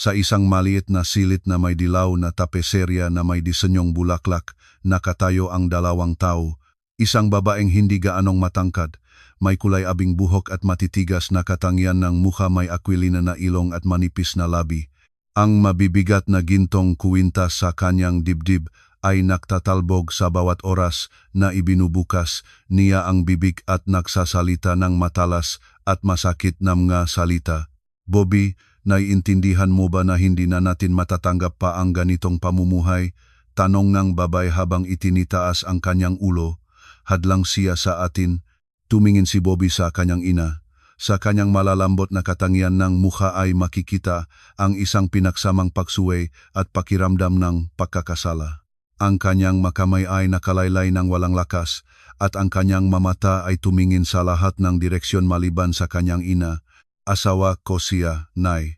Sa isang maliit na silid na may dilaw na tapeserya na may disenyong bulaklak, nakatayo ang dalawang tao. Isang babaeng hindi gaanong matangkad, may kulay abing buhok at matitigas na katangian ng mukha, may akwilina na ilong at manipis na labi. Ang mabibigat na gintong kuwintas sa kanyang dibdib ay naktatalbog sa bawat oras na ibinubukas niya ang bibig at nagsasalita ng matalas at masakit na mga salita. Bobby, naiintindihan mo ba na hindi na natin matatanggap pa ang ganitong pamumuhay? Tanong ng babae habang itinitaas ang kanyang ulo. Hadlang siya sa atin. Tumingin si Bobby sa kanyang ina. Sa kanyang malalambot na katangian ng mukha ay makikita ang isang pinaksamang pagsuway at pakiramdam ng pagkakasala. Ang kanyang makamay ay nakalaylay ng walang lakas at ang kanyang mamata ay tumingin sa lahat ng direksyon maliban sa kanyang ina. Asawa ko siya, Nay.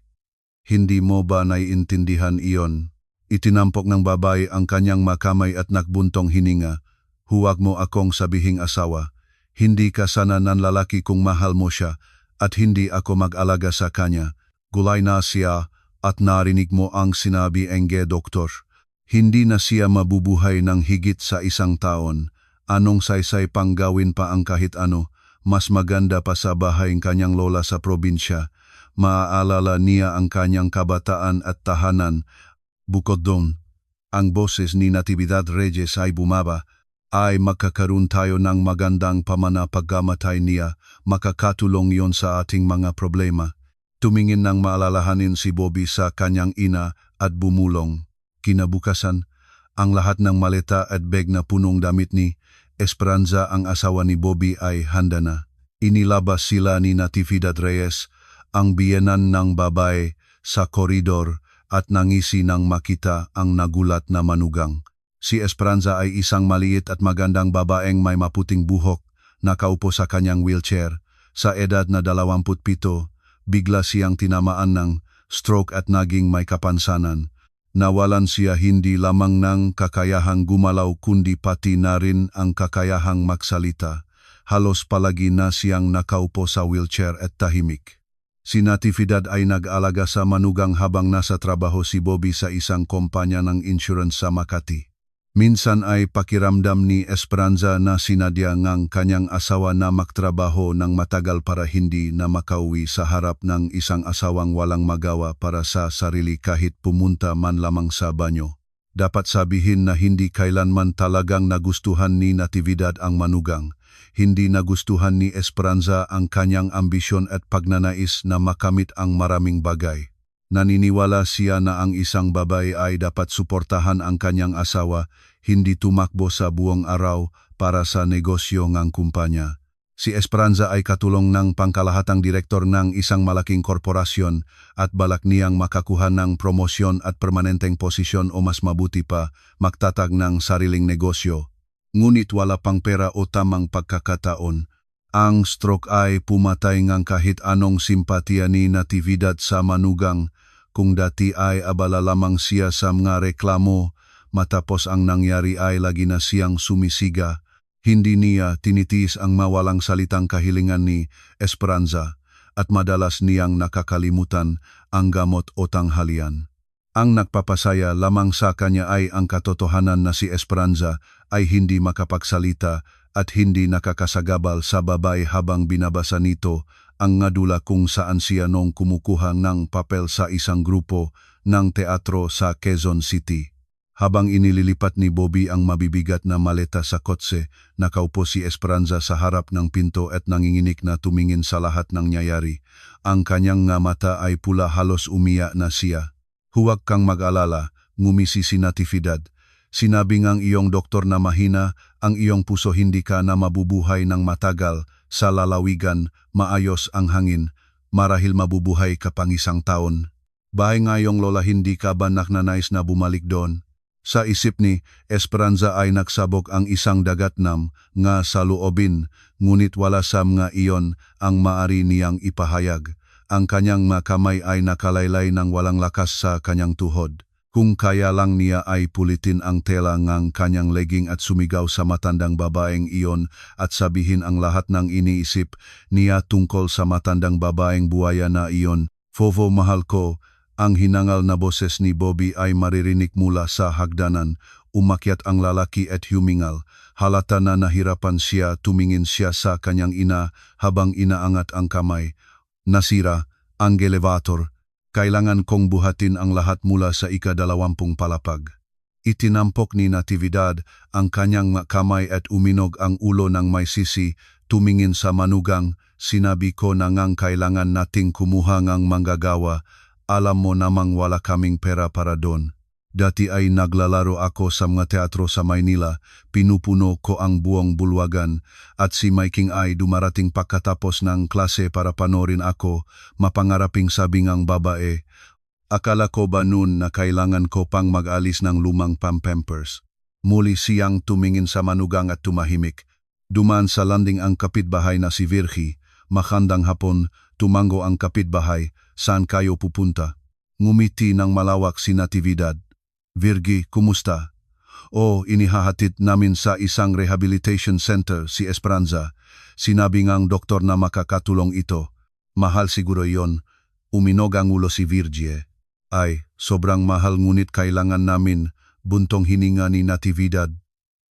Hindi mo ba naiintindihan iyon? Itinampok ng babae ang kanyang makamay at nakbuntong hininga. Huwag mo akong sabihing asawa. Hindi ka sana ng lalaki kung mahal mo siya at hindi ako mag-alaga sa kanya. Gulay na siya at narinig mo ang sinabi ng doktor. Hindi na siya mabubuhay ng higit sa 1 taon. Anong saysay pang gawin pa ang kahit ano? Mas maganda pa sa bahay ng kanyang lola sa probinsya. Maaalala niya ang kanyang kabataan at tahanan. Bukod doon, ang boses ni Natividad Reyes ay bumaba. Ay magkakaroon tayo ng magandang pamana pagkamatay niya. Makakatulong yon sa ating mga problema. Tumingin ng maalalahanin si Bobby sa kanyang ina at bumulong. Kinabukasan, ang lahat ng maleta at bag na punong damit ni Esperanza, ang asawa ni Bobby, ay handa na. Inilabas sila ni Natividad Reyes, ang biyenan ng babae, sa koridor at nangisi nang makita ang nagulat na manugang. Si Esperanza ay isang maliit at magandang babaeng may maputing buhok, nakaupo sa kanyang wheelchair. Sa edad na 27, bigla siyang tinamaan ng stroke at naging may kapansanan. Nawalan siya hindi lamang ng kakayahang gumalaw kundi pati na rin ang kakayahang magsalita. Halos palagi na siyang nakaupo sa wheelchair at tahimik. Si Natividad ay nag-alaga sa manugang habang nasa trabaho si Bobby sa isang kumpanya ng insurance sa Makati. Minsan ay pakiramdam ni Esperanza na sinadya ngang kanyang asawa na magtrabaho ng matagal para hindi na makauwi sa harap ng isang asawang walang magawa para sa sarili kahit pumunta man lamang sa banyo. Dapat sabihin na hindi kailanman talagang nagustuhan ni Natividad ang manugang. Hindi nagustuhan ni Esperanza ang kanyang ambisyon at pagnanais na makamit ang maraming bagay. Naniniwala siya na ang isang babae ay dapat suportahan ang kanyang asawa, hindi tumakbo sa buong araw para sa negosyo ng kumpanya. Si Esperanza ay katulong ng pangkalahatang direktor ng isang malaking korporasyon at balak niyang makakuha ng promosyon at permanenteng posisyon o mas mabuti pa, magtatag ng sariling negosyo. Ngunit wala pang pera o tamang pagkakataon. Ang stroke ay pumatay ngang kahit anong simpatiya ni Natividad sa manugang. Kung dati ay abala lamang siya sa mga reklamo, matapos ang nangyari ay lagi na siyang sumisiga. Hindi niya tinitiis ang mawalang salitang kahilingan ni Esperanza at madalas niyang nakakalimutan ang gamot o tanghalian. Ang nagpapasaya lamang sa kanya ay ang katotohanan na si Esperanza ay hindi makapagsalita at hindi nakakasagabal sa babae habang binabasa nito ang ngadula kung saan siya nung kumukuha ng papel sa isang grupo ng teatro sa Quezon City. Habang inililipat ni Bobby ang mabibigat na maleta sa kotse, nakaupo si Esperanza sa harap ng pinto at nanginginig na tumingin sa lahat ng nangyayari. Ang kanyang nga mata ay pula, halos umiyak na siya. Huwag kang mag-alala, ngumisi si Natividad. Sinabi ngang iyong doktor na mahina ang iyong puso, hindi ka na mabubuhay ng matagal. Sa lalawigan, maayos ang hangin, marahil mabubuhay ka pang 1 taon. Bahay ngayong lola, hindi ka ba naknanais na bumalik doon? Sa isip ni Esperanza ay nagsabog ang isang dagatnam nga sa loobin, ngunit wala sa mga iyon ang maari niyang ipahayag. Ang kanyang makamay ay nakalaylay ng walang lakas sa kanyang tuhod. Kung kaya lang niya ay pulitin ang tela ng kanyang legging at sumigaw sa matandang babaeng iyon at sabihin ang lahat ng iniisip niya tungkol sa matandang babaeng buhaya na iyon. Fovo, mahal ko, Ang hinangal na boses ni Bobby ay maririnig mula sa hagdanan. Umakyat ang lalaki at humingal. Halata na nahirapan siya, tumingin siya sa kanyang ina habang inaangat ang kamay. Nasira ang elevator. Kailangan kong buhatin ang lahat mula sa ika-20 palapag. Itinampok ni Natividad ang kanyang kamay at uminog ang ulo ng may sisi. Tumingin sa manugang, sinabi ko na ngang kailangan nating kumuha ngang manggagawa. Alam mo namang wala kaming pera para doon. Dati ay naglalaro ako sa mga teatro sa Maynila, pinupuno ko ang buong bulwagan, at si Miking ay dumarating pagkatapos ng klase para panorin ako, mapangaraping sabi ngang babae. Akala ko ba noon na kailangan ko pang mag-alis ng lumang pampers? Muli siyang tumingin sa manugang at tumahimik. Dumaan sa landing ang kapitbahay na si Virgie. Makandang hapon, tumango ang kapitbahay. Saan kayo pupunta? Ngumiti ng malawak si Natividad. Virgie, kumusta? Inihahatid namin sa isang rehabilitation center si Esperanza. Sinabi ngang doktor na makakatulong ito. Mahal siguro yon. Uminog ang ulo si Virgie. Ay, sobrang mahal ngunit kailangan namin, buntong hininga ni Natividad.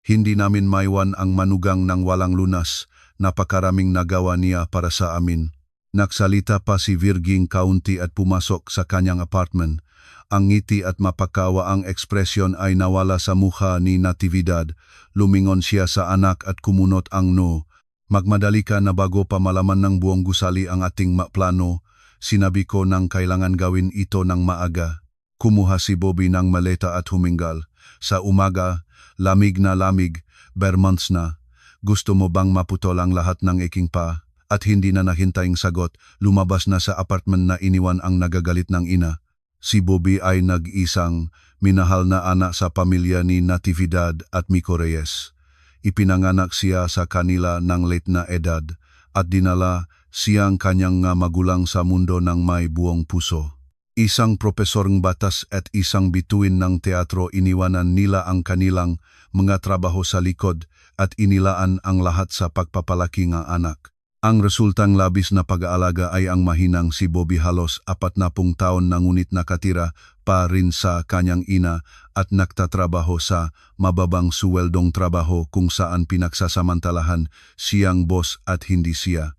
Hindi namin maiwan ang manugang ng walang lunas. Napakaraming nagawa niya para sa amin. Nagsalita pa si Virgie kaunti at pumasok sa kanyang apartment. Ang ngiti at mapakawa ang ekspresyon ay nawala sa mukha ni Natividad. Lumingon siya sa anak at kumunot ang no. Magmadali ka na bago pa malaman ng buong gusali ang ating plano. Sinabi ko nang kailangan gawin ito ng maaga. Kumuha si Bobby ng maleta at humingal. Sa umaga, lamig na lamig, bare months na. Gusto mo bang maputol ang lahat ng iking pa? At hindi na nahintaying sagot, lumabas na sa apartment na iniwan ang nagagalit ng ina. Si Bobby ay nag-isang minahal na anak sa pamilya ni Natividad at Miko Reyes. Ipinanganak siya sa kanila ng late na edad at dinala siyang kanyang magulang sa mundo ng may buong puso. Isang profesorong batas at isang bituin ng teatro, iniwanan nila ang kanilang mga trabaho sa likod at inilaan ang lahat sa pagpapalaki ng anak. Ang resultang labis na pag-aalaga ay ang mahinang si Bobby, halos 40 taon na ngunit nakatira pa rin sa kanyang ina at nagtatrabaho sa mababang suweldong trabaho kung saan pinagsasamantalahan siyang boss at hindi siya.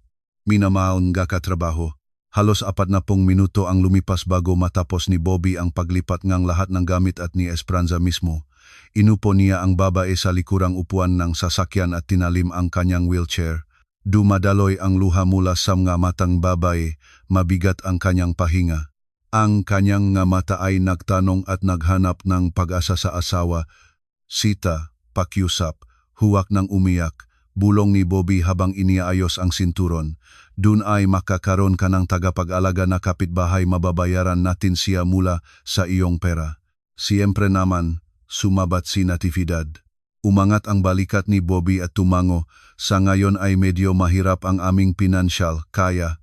Minamahal nga katrabaho. Halos 40 minuto ang lumipas bago matapos ni Bobby ang paglipat ng lahat ng gamit at ni Esperanza mismo. Inupo niya ang babae sa likurang upuan ng sasakyan at tinalim ang kanyang wheelchair. Dumadaloy ang luha mula sa mga matang babae, mabigat ang kanyang pahinga. Ang kanyang mata ay nagtanong at naghanap ng pag-asa sa asawa. Sita, pakiusap, huwak ng umiyak, bulong ni Bobby habang iniaayos ang sinturon. Dun ay makakaroon ka ng tagapag-alaga na kapitbahay, mababayaran natin siya mula sa iyong pera. Siyempre naman, sumabat si Natividad. Umangat ang balikat ni Bobby at tumango. Sa ngayon ay medyo mahirap ang aming pinansyal, kaya.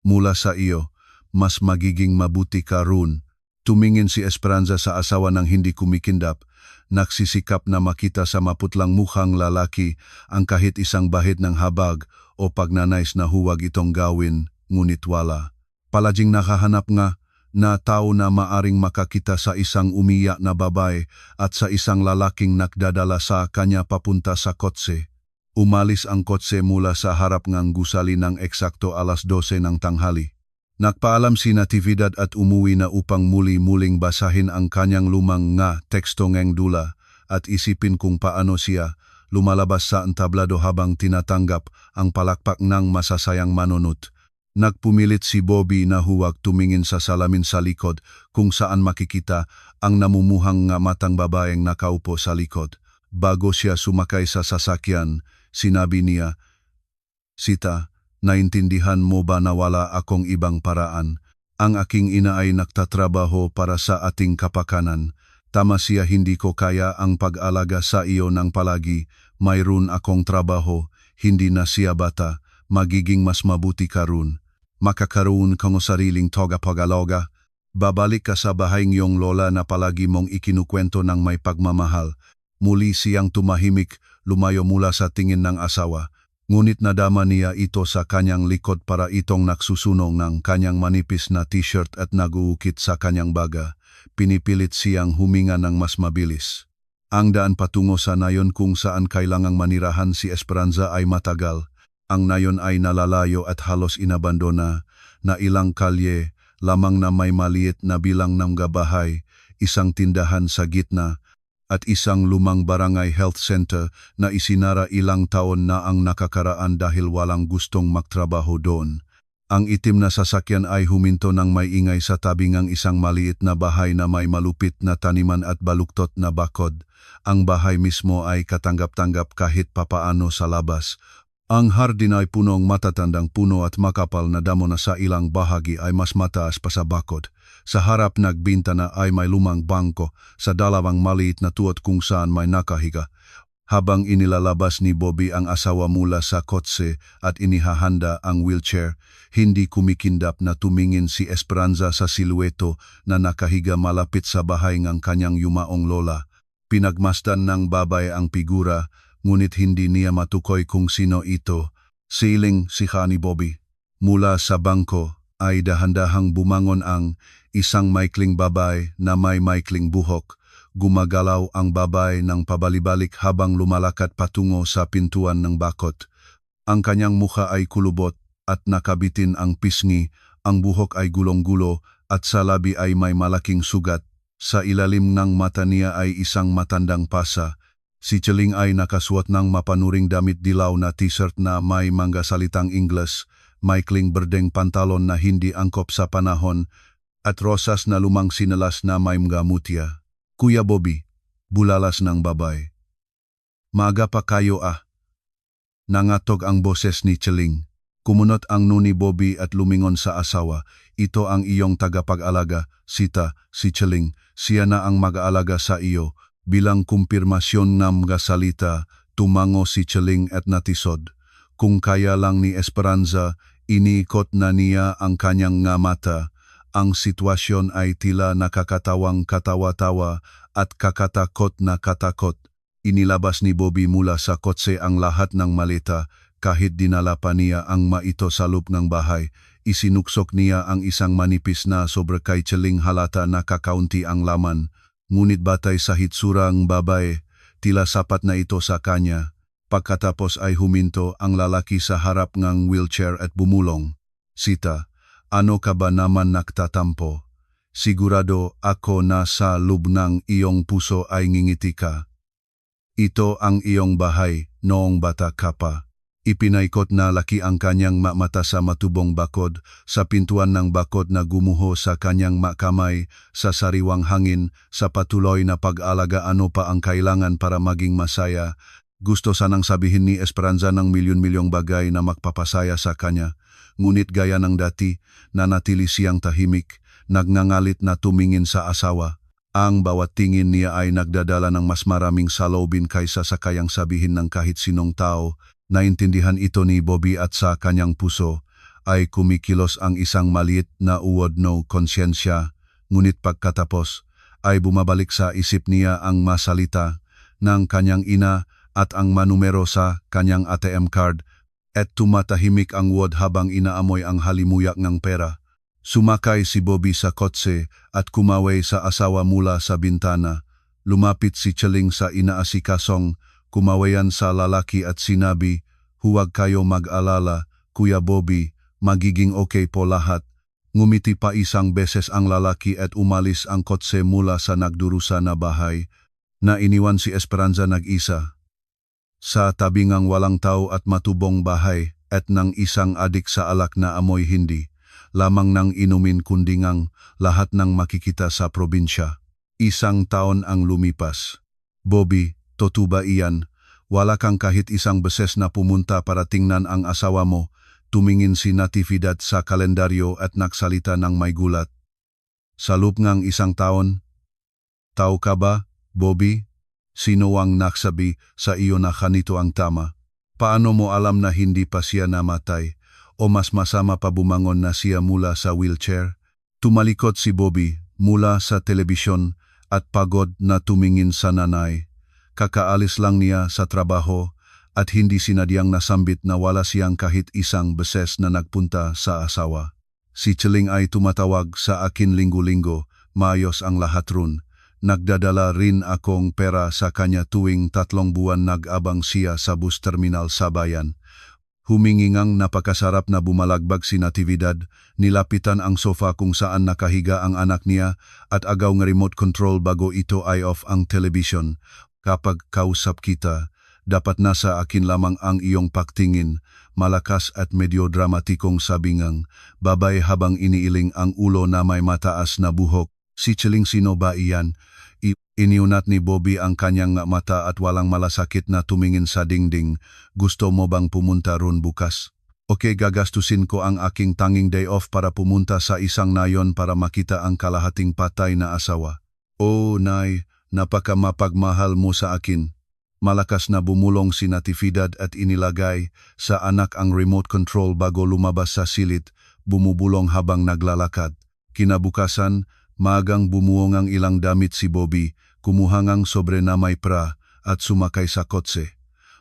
Mula sa iyo, mas magiging mabuti ka roon. Tumingin si Esperanza sa asawa ng hindi kumikindap. Nagsisikap na makita sa maputlang mukhang lalaki ang kahit isang bahid ng habag o pagnanais na huwag itong gawin, ngunit wala. Palaging nakahanap nga na tao na maaring makakita sa isang umiyak na babae at sa isang lalaking nakdadala sa kanya papunta sa kotse. Umalis ang kotse mula sa harap ng gusali ng eksakto 12:00 ng tanghali. Nagpaalam si Natividad at umuwi na upang muli-muling basahin ang kanyang lumang nga teksto ng dula at isipin kung paano siya lumalabas sa entablado habang tinatanggap ang palakpak ng masasayang manunut. Nagpumilit si Bobby na huwag tumingin sa salamin sa likod kung saan makikita ang namumuhang matang babaeng nakaupo sa likod. Bago siya sumakay sa sasakyan, sinabi niya, "Sita, naintindihan mo ba na wala akong ibang paraan? Ang aking ina ay nagtatrabaho para sa ating kapakanan. Tama siya, hindi ko kaya ang pag-alaga sa iyo ng palagi. Mayroon akong trabaho, hindi na siya bata, magiging mas mabuti ka roon. Makakaroon kang sariling tagapag-alaga. Babalik ka sa bahay ngayong lola na palagi mong ikinukwento ng may pagmamahal." Muli siyang tumahimik, lumayo mula sa tingin ng asawa. Ngunit nadama niya ito sa kanyang likod para itong naksusunong ng kanyang manipis na t-shirt at naguukit sa kanyang baga. Pinipilit siyang huminga ng mas mabilis. Ang daan patungo sa nayon kung saan kailangang manirahan si Esperanza ay matagal. Ang nayon ay nalalayo at halos inabandona, na ilang kalye lamang na may maliit na bilang ng gabahay, isang tindahan sa gitna, at isang lumang barangay health center na isinara ilang taon na ang nakakaraan dahil walang gustong magtrabaho doon. Ang itim na sasakyan ay huminto ng may ingay sa tabi ng isang maliit na bahay na may malupit na taniman at baluktot na bakod. Ang bahay mismo ay katanggap-tanggap kahit papaano sa labas. Ang hardin ay punong matatandang puno at makapal na damo na sa ilang bahagi ay mas mataas pa sa bakod. Sa harap nagbintana ay may lumang bangko sa dalawang maliit na tuot kung saan may nakahiga. Habang inilalabas ni Bobby ang asawa mula sa kotse at inihahanda ang wheelchair, hindi kumikindap na tumingin si Esperanza sa silweto na nakahiga malapit sa bahay ng kanyang yumaong lola. Pinagmasdan ng babay ang figura, ngunit hindi niya matukoy kung sino ito. Siling siha ni Bobby. Mula sa bangko ay dahan-dahang bumangon ang isang maikling babay na may maikling buhok. Gumagalaw ang babay ng pabalibalik habang lumalakad patungo sa pintuan ng bakod. Ang kanyang mukha ay kulubot at nakabitin ang pisngi, ang buhok ay gulong-gulo at sa labi ay may malaking sugat. Sa ilalim ng mata niya ay isang matandang pasa. Si Cheling ay nakasuot ng mapanuring damit dilaw na t-shirt na may mga salitang Ingles, maikling berdeng pantalon na hindi angkop sa panahon, at rosas na lumang sinalas na may mga mutya. Kuya Bobby, bulalas ng babay. Maaga pa kayo ah. Nangatog ang boses ni Cheling. Kumunot ang nuni Bobby at lumingon sa asawa. Ito ang iyong tagapag-alaga, Sita, si Cheling. Siya na ang mag-aalaga sa iyo. Bilang kumpirmasyon ng mga salita, tumango si Cheling at natisod. Kung kaya lang ni Esperanza, iniikot na niya ang kanyang nga mata. Ang sitwasyon ay tila nakakatawang katawa-tawa at kakatakot na katakot. Inilabas ni Bobby mula sa kotse ang lahat ng maleta. Kahit dinala pa niya ang maito sa loob ng bahay, isinuksok niya ang isang manipis na sobre kay Cheling halata na kakaunti ang laman. Ngunit batay sa hitsura ng babae, tila sapat na ito sa kanya. Pagkatapos ay huminto ang lalaki sa harap ng wheelchair at bumulong. Sita, ano ka ba naman nagtatampo? Sigurado ako na sa loob ng iyong puso ay ngingiti ka. Ito ang iyong bahay noong bata ka pa. Ipinaikot na laki ang kanyang mata sa matubong bakod, sa pintuan ng bakod na gumuho sa kanyang makamay, sa sariwang hangin, sa patuloy na pag-alaga. Ano pa ang kailangan para maging masaya? Gusto sanang sabihin ni Esperanza ng milyon-milyong bagay na magpapasaya sa kanya. Ngunit gaya ng dati, nanatili siyang tahimik, nagngangalit na tumingin sa asawa. Ang bawat tingin niya ay nagdadala ng mas maraming saloobin kaysa sa kayang sabihin ng kahit sinong tao. Naintindihan ito ni Bobby at sa kanyang puso ay kumikilos ang isang maliit na uwod no konsyensya. Ngunit pagkatapos ay bumabalik sa isip niya ang masalita ng kanyang ina at ang manumero sa kanyang ATM card at tumatahimik ang uwod habang inaamoy ang halimuyak ng pera. Sumakay si Bobby sa kotse at kumaway sa asawa mula sa bintana. Lumapit si Cheling sa inaasikasong kumawayan sa lalaki at sinabi, "Huwag kayo mag-alala, Kuya Bobby, magiging okay po lahat." Ngumiti pa isang beses ang lalaki at umalis ang kotse mula sa nagdurusa na bahay, na iniwan si Esperanza nag-isa. Sa tabi ng walang tao at matubong bahay at ng isang adik sa alak na amoy hindi, lamang ng inumin kundi ngang lahat ng makikita sa probinsya. Isang taon ang lumipas. Bobby, totoo ba iyan? Wala kang kahit isang beses na pumunta para tingnan ang asawa mo. Tumingin si Natividad sa kalendaryo at nagsalita ng may gulat. Sa loob ng isang taon? Tao ka ba, Bobby? Sino ang nagsabi sa iyo na ganito ang tama? Paano mo alam na hindi pa siya namatay? O mas masama pa bumangon na siya mula sa wheelchair? Tumalikod si Bobby mula sa telebisyon at pagod na tumingin sa nanay. Kakaalis lang niya sa trabaho at hindi sinadyang nasambit na wala siyang kahit isang beses na nagpunta sa asawa. Si Cheling ay tumatawag sa akin linggo-linggo, maayos ang lahat run. Nagdadala rin akong pera sa kanya tuwing 3 buwan nag-abang siya sa bus terminal sa bayan. Humingingang napakasarap na bumalagbag si Natividad, nilapitan ang sofa kung saan nakahiga ang anak niya at agaw ng remote control bago ito ay off ang television. Kapag kausap kita, dapat nasa akin lamang ang iyong pagtingin, malakas at medyo dramatikong sabingang, babay habang iniiling ang ulo na may mataas na buhok. Si Cheling, sino ba iyan? Iniunat ni Bobby ang kanyang mata at walang malasakit na tumingin sa dingding. Gusto mo bang pumunta ron bukas? Okay, gagastusin ko ang aking tanging day off para pumunta sa isang nayon para makita ang kalahating patay na asawa. Oh, Nay, napaka mapagmahal mo sa akin. Malakas na bumulong si Natividad at inilagay sa anak ang remote control bago lumabas sa silid, bumubulong habang naglalakad. Kinabukasan, maagang bumuong ang ilang damit si Bobby, kumuhangang sobre na may pra at sumakay sa kotse.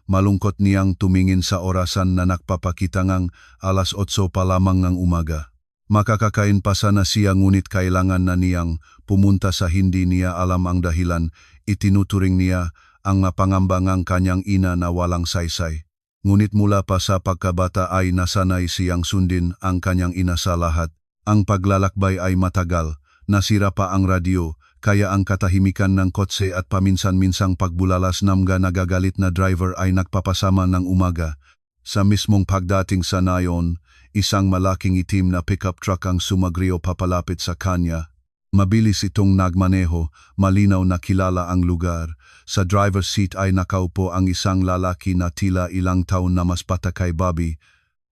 Malungkot niyang tumingin sa orasan na nagpapakita ngang 8:00 pa lamang ng umaga. Makakakain pa sana siya ngunit kailangan na niyang pumunta sa hindi niya alam ang dahilan. Itinuturing niya ang pangambangang kanyang ina na walang saysay. Ngunit mula pa sa pagkabata ay nasanay siyang sundin ang kanyang ina sa lahat. Ang paglalakbay ay matagal, nasira pa ang radyo, kaya ang katahimikan ng kotse at paminsan-minsang pagbulalas namga nagagalit na driver ay nagpapasama ng umaga. Sa mismong pagdating sa nayon, isang malaking itim na pickup truck ang sumagrio papalapit sa kanya. Mabilis itong nagmaneho, malinaw na kilala ang lugar. Sa driver's seat ay nakaupo ang isang lalaki na tila ilang taon na mas bata kay Bobby.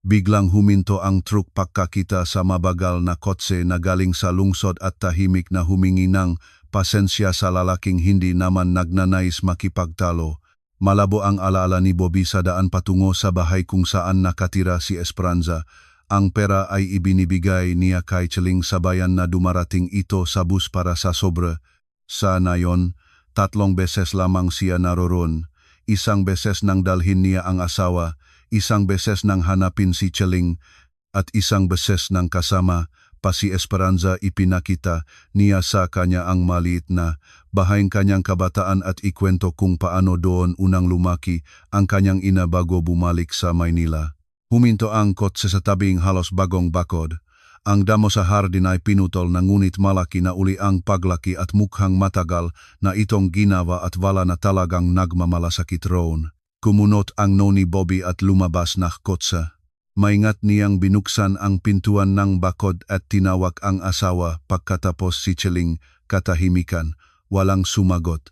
Biglang huminto ang truck pagkakita sa mabagal na kotse na galing sa lungsod at tahimik na humingi ng pasensya sa lalaking hindi naman nagnanais makipagtalo. Malabo ang alaala ni Bobby sa daan patungo sa bahay kung saan nakatira si Esperanza. Ang pera ay ibinibigay niya kay Cheling sa bayan na dumarating ito sa bus para sa sobre. Sa nayon, 3 beses lamang siya naroon. Isang beses nang dalhin niya ang asawa, isang beses nang hanapin si Cheling, at isang beses nang kasama pa si Esperanza. Ipinakita niya sa kanya ang maliit na bahayang kanyang kabataan at ikwento kung paano doon unang lumaki ang kanyang ina bago bumalik sa Maynila. Huminto ang kotse sa tabing halos bagong bakod. Ang damo sa hardin ay pinutol na ngunit malaki na uli ang paglaki at mukhang matagal na itong ginawa at wala na talagang nagmamalasakit roon. Kumunot ang noni Bobby at lumabas na kotse. Maingat niyang binuksan ang pintuan ng bakod at tinawag ang asawa. Pagkatapos si Cheling, katahimikan, walang sumagot.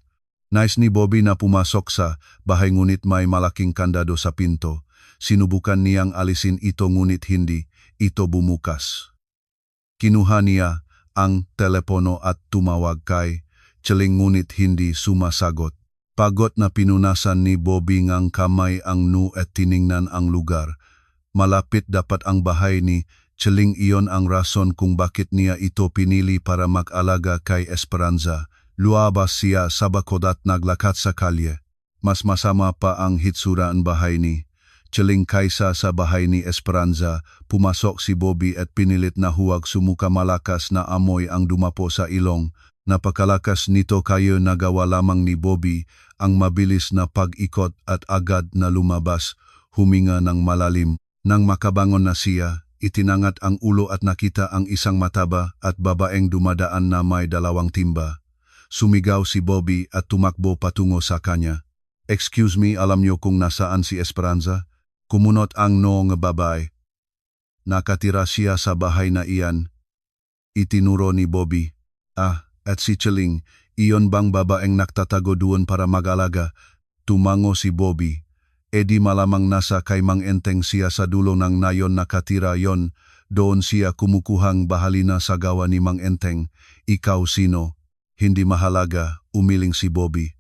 Nais ni Bobby na pumasok sa bahay ngunit may malaking kandado sa pinto. Sinubukan niyang alisin ito ngunit hindi ito bumukas. Kinuha niya ang telepono at tumawag kay Cheling ngunit hindi sumasagot. Pagod na pinunasan ni Bobby ngang kamay ang nu at tiningnan ang lugar. Malapit dapat ang bahay ni Cheling, iyon ang rason kung bakit niya ito pinili para mag-alaga kay Esperanza. Luabas siya sa bakod at naglakat sa kalye. Mas masama pa ang hitsura ang bahay ni Cheling kaysa sa bahay ni Esperanza. Pumasok si Bobby at pinilit na huwag sumuka. Malakas na amoy ang dumapo sa ilong. Napakalakas nito kaya nagawa lamang ni Bobby ang mabilis na pag-ikot at agad na lumabas. Huminga ng malalim. Nang makabangon na siya, itinangat ang ulo at nakita ang isang mataba at babaeng dumadaan na may 2 timba. Sumigaw si Bobby at tumakbo patungo sa kanya. "Excuse me, alam niyo kung nasaan si Esperanza?" Kumunot ang noong babae. Nakatira siya sa bahay na iyan. Itinuro ni Bobby. At si Cheling, iyon bang babaeng nagtatago doon para mag-alaga? Tumango si Bobby. Di malamang nasa kay Mang Enteng siya sa dulo ng nayon nakatira yon. Doon siya kumukuhang bahalina sa gawa ni Mang Enteng. Ikaw sino? Hindi mahalaga, umiling si Bobby.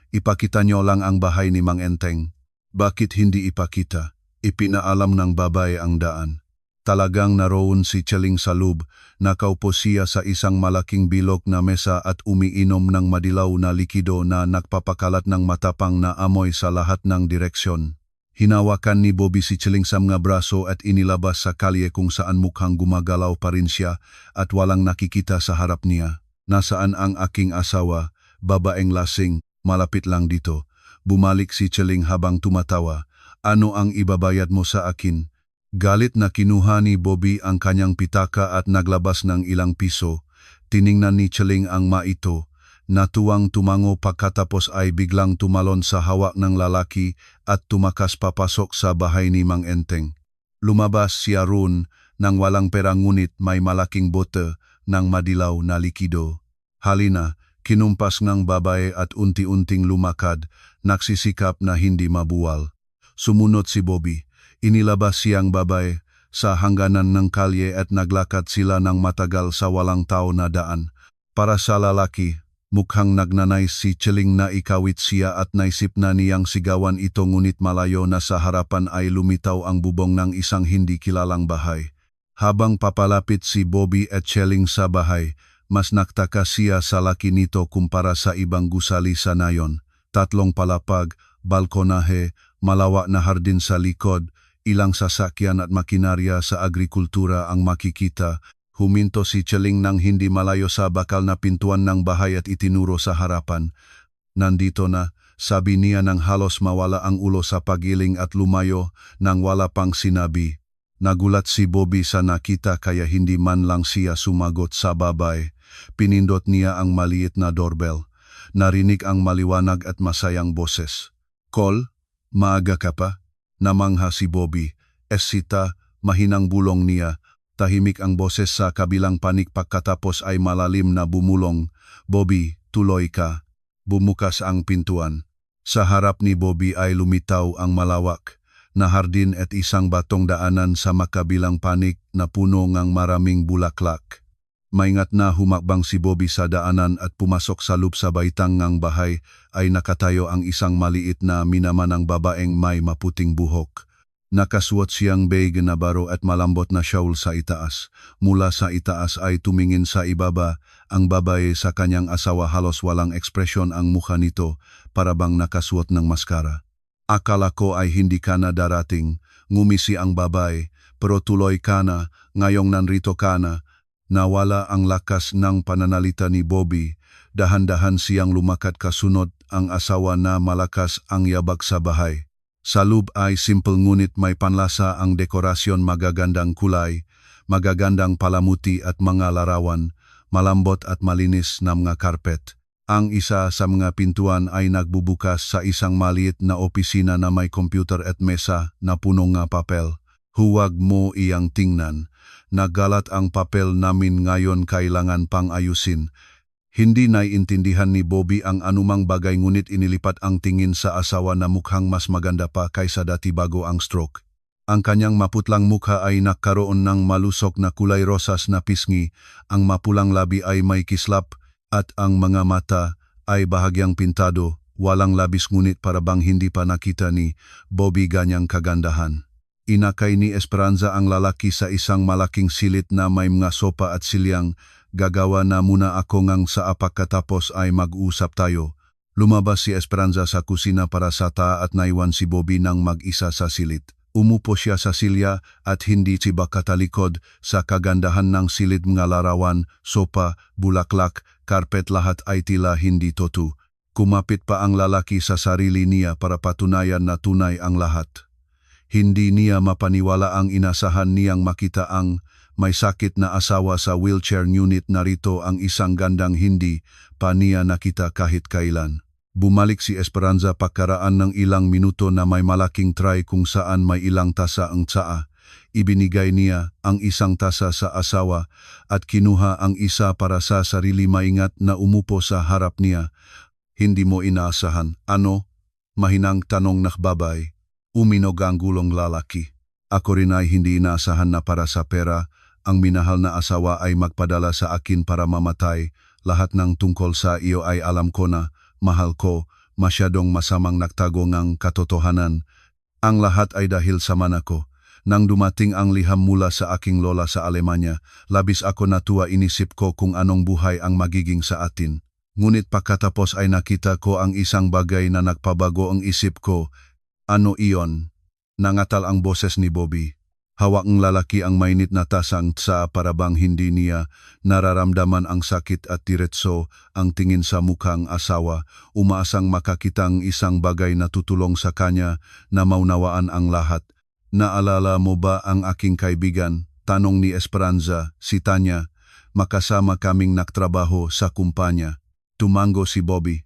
Ipakita niyo lang ang bahay ni Mang Enteng. Bakit hindi ipakita? Ipinaalam ng babae ang daan. Talagang naroon si Cheling sa loob. Nakaupo siya sa isang malaking bilog na mesa at umiinom ng madilaw na likido na nagpapakalat ng matapang na amoy sa lahat ng direksyon. Hinawakan ni Bobby si Cheling sa mga braso at inilabas sa kalye kung saan mukhang gumagalaw pa rin siya at walang nakikita sa harap niya. Nasaan ang aking asawa, babaeng lasing, malapit lang dito. Bumalik si Cheling habang tumatawa. Ano ang ibabayad mo sa akin? Galit na kinuha ni Bobby ang kanyang pitaka at naglabas ng ilang piso. Tiningnan ni Cheling ang maito. Natuwang tumango pagkatapos ay biglang tumalon sa hawak ng lalaki at tumakas papasok sa bahay ni Mang Enteng. Lumabas siya roon nang walang pera ngunit may malaking bote ng madilaw na likido. Halina, kinumpas ng babae at unti-unting lumakad, nagsisikap na hindi mabuwal. Sumunod si Bobby. Inilabas siyang babae sa hangganan ng kalye at naglakad sila ng matagal sa walang tao na daan. Para sa lalaki, mukhang nagnanais si Cheling na ikawit siya at naisip na niyang sigawan ito ngunit malayo na sa harapan ay lumitaw ang bubong ng isang hindi kilalang bahay. Habang papalapit si Bobby at Cheling sa bahay, mas naktaka siya sa laki nito kumpara sa ibang gusali sa nayon. 3 palapag, balkonahe, malawak na hardin sa likod, ilang sasakyan at makinarya sa agrikultura ang makikita. Huminto si Cheling nang hindi malayo sa bakal na pintuan ng bahay at itinuro sa harapan. Nandito na, sabi niya nang halos mawala ang ulo sa pagiling at lumayo nang wala pang sinabi. Nagulat si Bobby sa nakita kaya hindi man lang siya sumagot sa babae. Pinindot niya ang maliit na doorbell. Narinig ang maliwanag at masayang boses. Call, maaga ka pa? Namangha si Bobby. Esita, mahinang bulong niya. Tahimik ang boses sa kabilang panig pagkatapos ay malalim na bumulong. Bobby, tuloy ka. Bumukas ang pintuan. Sa harap ni Bobby ay lumitaw ang malawak na hardin at isang batong daanan sa makabilang panig na puno ng maraming bulaklak. Maingat na humakbang si Bobby sa daanan at pumasok sa loob sa baitang ng bahay ay nakatayo ang isang maliit na minamanang babaeng may maputing buhok. Nakasuot siyang beige na baro at malambot na shawl sa itaas. Mula sa itaas ay tumingin sa ibaba. Ang babae sa kanyang asawa halos walang ekspresyon ang mukha nito para bang nakasuot ng maskara. Akala ko ay hindi ka na darating, ngumisi ang babae, pero tuloy ka na, ngayong nanrito ka na. Nawala ang lakas ng pananalita ni Bobby. Dahan-dahan siyang lumakad kasunod ang asawa na malakas ang yabag sa bahay. Sa loob ay simple ngunit may panlasa ang dekorasyon, magagandang kulay, magagandang palamuti at mga larawan, malambot at malinis na mga karpet. Ang isa sa mga pintuan ay nagbubukas sa isang maliit na opisina na may computer at mesa na puno ng papel. Huwag mo iyang tingnan. Nagalat ang papel namin ngayon, kailangan pang ayusin. Hindi naiintindihan ni Bobby ang anumang bagay ngunit inilipat ang tingin sa asawa na mukhang mas maganda pa kaysa dati bago ang stroke. Ang kanyang maputlang mukha ay nagkaroon ng malusok na kulay rosas na pisngi, ang mapulang labi ay may kislap at ang mga mata ay bahagyang pintado, walang labis ngunit para bang hindi pa nakita ni Bobby ganyang kagandahan. Inakay ni Esperanza ang lalaki sa isang malaking silid na may mga sopa at silyang. Gagawa na muna ako ngang sa pagkatapos ay mag-usap tayo. Lumabas si Esperanza sa kusina para sa at naiwan si Bobby nang mag-isa sa silid. Umupo siya sa silya at hindi siya katalikod sa kagandahan ng silid, mga larawan, sopa, bulaklak, karpet, lahat ay tila hindi totoo. Kumapit pa ang lalaki sa sarili niya para patunayan na tunay ang lahat. Hindi niya mapaniwala ang inasahan niyang makita ang may sakit na asawa sa wheelchair, ngunit narito ang isang gandang hindi pa niya nakita kahit kailan. Bumalik si Esperanza pagkaraan ng ilang minuto na may malaking tray kung saan may ilang tasa ang tsaa. Ibinigay niya ang isang tasa sa asawa at kinuha ang isa para sa sarili. Maingat na umupo sa harap niya. Hindi mo inaasahan, ano? Mahinang tanong ng babae. Uminog ang gulong lalaki. Ako rin ay hindi inaasahan na para sa pera, ang minahal na asawa ay magpadala sa akin para mamatay. Lahat ng tungkol sa iyo ay alam ko na, mahal ko, masyadong masamang nagtago ng katotohanan. Ang lahat ay dahil sa mana ko. Nang dumating ang liham mula sa aking lola sa Alemanya, labis ako natuwa, inisip ko kung anong buhay ang magiging sa atin. Ngunit pagkatapos ay nakita ko ang isang bagay na nagpabago ang isip ko. Ano iyon? Nangatal ang boses ni Bobby. Hawak ng lalaki ang mainit na tasang sa parabang hindi niya nararamdaman ang sakit at diretso ang tingin sa mukhang asawa, umaasang makakitang isang bagay na tutulong sa kanya na maunawaan ang lahat. Naalala mo ba ang aking kaibigan? Tanong ni Esperanza, si Tanya. Makasama kaming nagtrabaho sa kumpanya. Tumango si Bobby.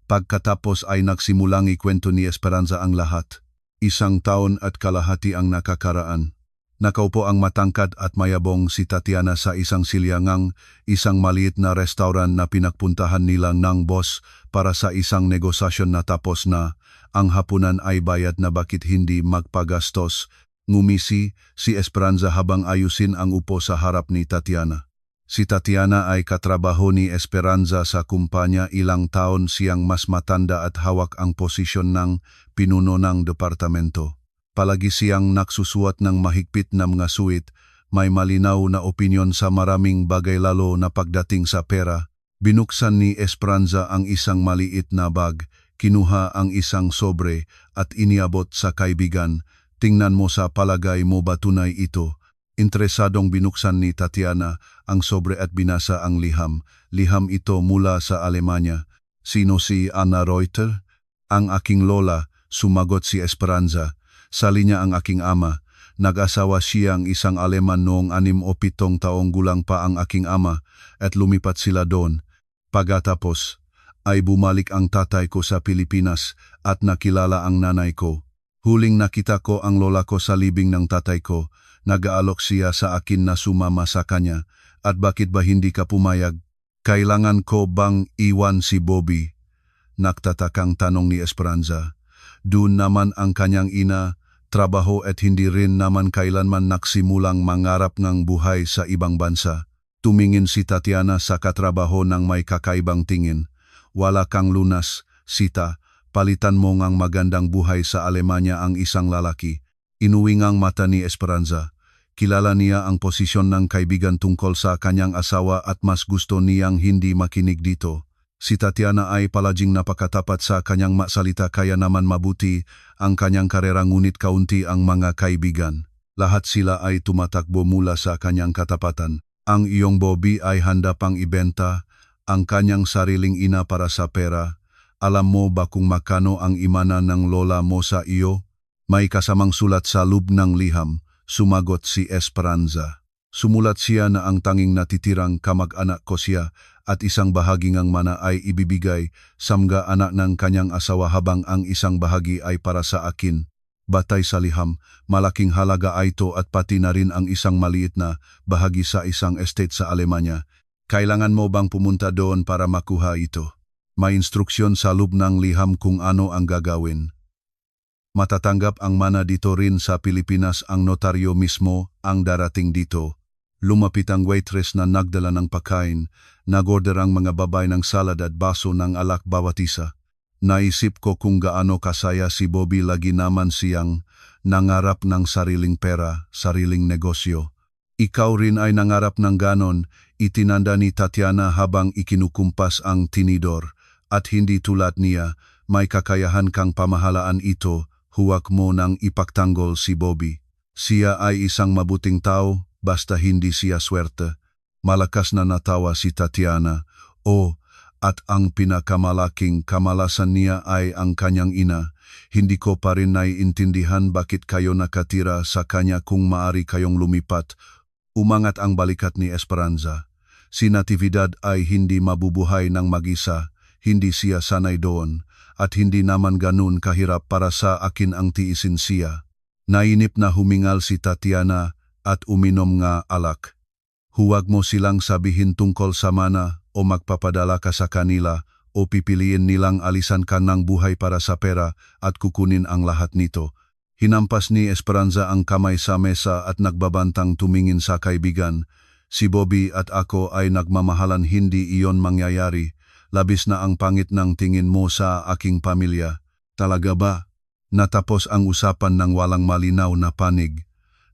Pagkatapos ay nagsimulang ikwento ni Esperanza ang lahat. 1 taon at kalahati ang nakakaraan. Nakaupo ang matangkad at mayabong si Tatiana sa isang silyangang isang maliit na restaurant na pinagpuntahan nila ng boss para sa isang negosasyon na tapos na. Ang hapunan ay bayad na bakit hindi magpagastos. Ngumisi si Esperanza habang ayusin ang upo sa harap ni Tatiana. Si Tatiana ay katrabaho ni Esperanza sa kumpanya, ilang taon siyang mas matanda at hawak ang posisyon ng pinuno ng departamento. Palagi siyang naksusuot ng mahigpit na mga suit, may malinaw na opinyon sa maraming bagay lalo na pagdating sa pera. Binuksan ni Esperanza ang isang maliit na bag, kinuha ang isang sobre at iniabot sa kaibigan. Tingnan mo, sa palagay mo ba tunay ito? Interesadong binuksan ni Tatiana ang sobre at binasa ang liham. Liham ito mula sa Alemanya. Sino si Anna Reuter? Ang aking lola, sumagot si Esperanza. Sa linya ang aking ama. Nag-asawa siyang isang Aleman noong 6 o 7 taong gulang pa ang aking ama at lumipat sila doon. Pagkatapos ay bumalik ang tatay ko sa Pilipinas at nakilala ang nanay ko. Huling nakita ko ang lola ko sa libing ng tatay ko. Nag-aalok siya sa akin na sumama sa kanya. At bakit ba hindi ka pumayag? Kailangan ko bang iwan si Bobby? Nagtatakang tanong ni Esperanza. Doon naman ang kanyang ina, trabaho at hindi rin naman kailanman nagsimulang mangarap ng buhay sa ibang bansa. Tumingin si Tatiana sa katrabaho ng may kakaibang tingin. Wala kang lunas, Sita. Palitan mo ngang magandang buhay sa Alemanya ang isang lalaki. Inuwing ang mata ni Esperanza. Kilala niya ang posisyon ng kaibigan tungkol sa kanyang asawa at mas gusto niyang hindi makinig dito. Si Tatiana ay palaging napakatapat sa kanyang masalita, kaya naman mabuti ang kanyang karera, ngunit kaunti ang mga kaibigan. Lahat sila ay tumatakbo mula sa kanyang katapatan. Ang iyong Bobby ay handa pang ibenta ang kanyang sariling ina para sa pera. Alam mo ba kung makano ang imana ng lola mo sa iyo? May kasamang sulat sa loob ng liham, sumagot si Esperanza. Sumulat siya na ang tanging natitirang kamag-anak ko siya at isang bahagi ng mana ay ibibigay sa mga anak ng kanyang asawa habang ang isang bahagi ay para sa akin. Batay sa liham, malaking halaga ay ito at pati na rin ang isang maliit na bahagi sa isang estate sa Alemanya. Kailangan mo bang pumunta doon para makuha ito? May instruksyon sa loob ng liham kung ano ang gagawin. Matatanggap ang mana dito rin sa Pilipinas, ang notaryo mismo ang darating dito. Lumapit ang waitress na nagdala ng pagkain, nag-order ang mga babay ng salad at baso ng alak bawat isa. Naisip ko kung gaano kasaya si Bobby, lagi naman siyang nangarap ng sariling pera, sariling negosyo. Ikaw rin ay nangarap ng ganon, itinanda ni Tatiana habang ikinukumpas ang tinidor. At hindi tulad niya, may kakayahan kang pamahalaan ito, huwag mo nang ipagtanggol si Bobby. Siya ay isang mabuting tao, basta hindi siya swerte. Malakas na natawa si Tatiana. At ang pinakamalaking kamalasan niya ay ang kanyang ina. Hindi ko pa rin naiintindihan bakit kayo nakatira sa kanya kung maari kayong lumipat. Umangat ang balikat ni Esperanza. Si Natividad ay hindi mabubuhay ng mag-isa. Hindi siya sanay doon. At hindi naman ganun kahirap para sa akin ang tiisin siya. Nainip na humingal si Tatiana at uminom nga alak. Huwag mo silang sabihin tungkol sa mana o magpapadala ka sa kanila o pipiliin nilang alisan ka ng buhay para sa pera at kukunin ang lahat nito. Hinampas ni Esperanza ang kamay sa mesa at nagbabantang tumingin sa kaibigan. Si Bobby at ako ay nagmamahalan, hindi iyon mangyayari. Labis na ang pangit ng tingin mo sa aking pamilya. Talaga ba? Natapos ang usapan ng walang malinaw na panig.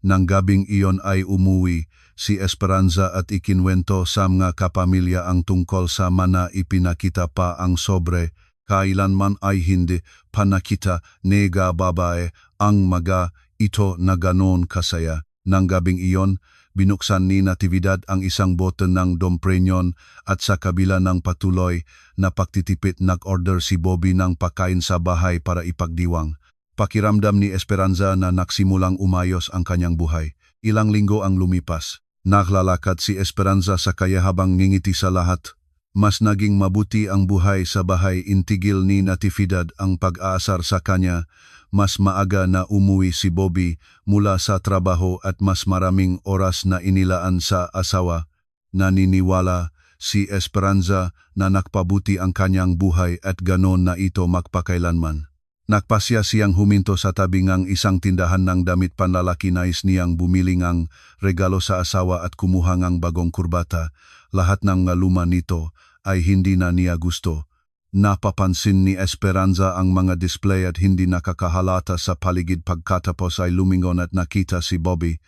Nang gabing iyon ay umuwi si Esperanza at ikinwento sa mga kapamilya ang tungkol sa mana. Ipinakita pa ang sobre. Kailanman ay hindi panakita nega babae Ang maga ito na ganon kasaya. Nang gabing iyon, binuksan ni Natividad ang isang bote ng domprenyon at sa kabila ng patuloy na pagtitipid nag-order si Bobby ng pagkain sa bahay para ipagdiwang. Pakiramdam ni Esperanza na nagsimulang umayos ang kanyang buhay. Ilang linggo ang lumipas. Naglalakad si Esperanza sa kaya habang ngingiti sa lahat. Mas naging mabuti ang buhay sa bahay, intigil ni Natividad ang pag-aasar sa kanya. Mas maaga na umuwi si Bobby mula sa trabaho at mas maraming oras na inilaan sa asawa. Naniniwala si Esperanza na nakpabuti ang kanyang buhay at ganon na ito magpakailanman. Nagpasya siyang huminto sa tabi ng isang tindahan ng damit panlalaki. Nais niyang bumili ng regalo sa asawa at kumuha ng bagong kurbata. Lahat ng luma nito ay hindi na niya gusto. Napapansin ni Esperanza ang mga display at hindi nakakahalata sa paligid. Pagkatapos ay lumingon at nakita si Bobby.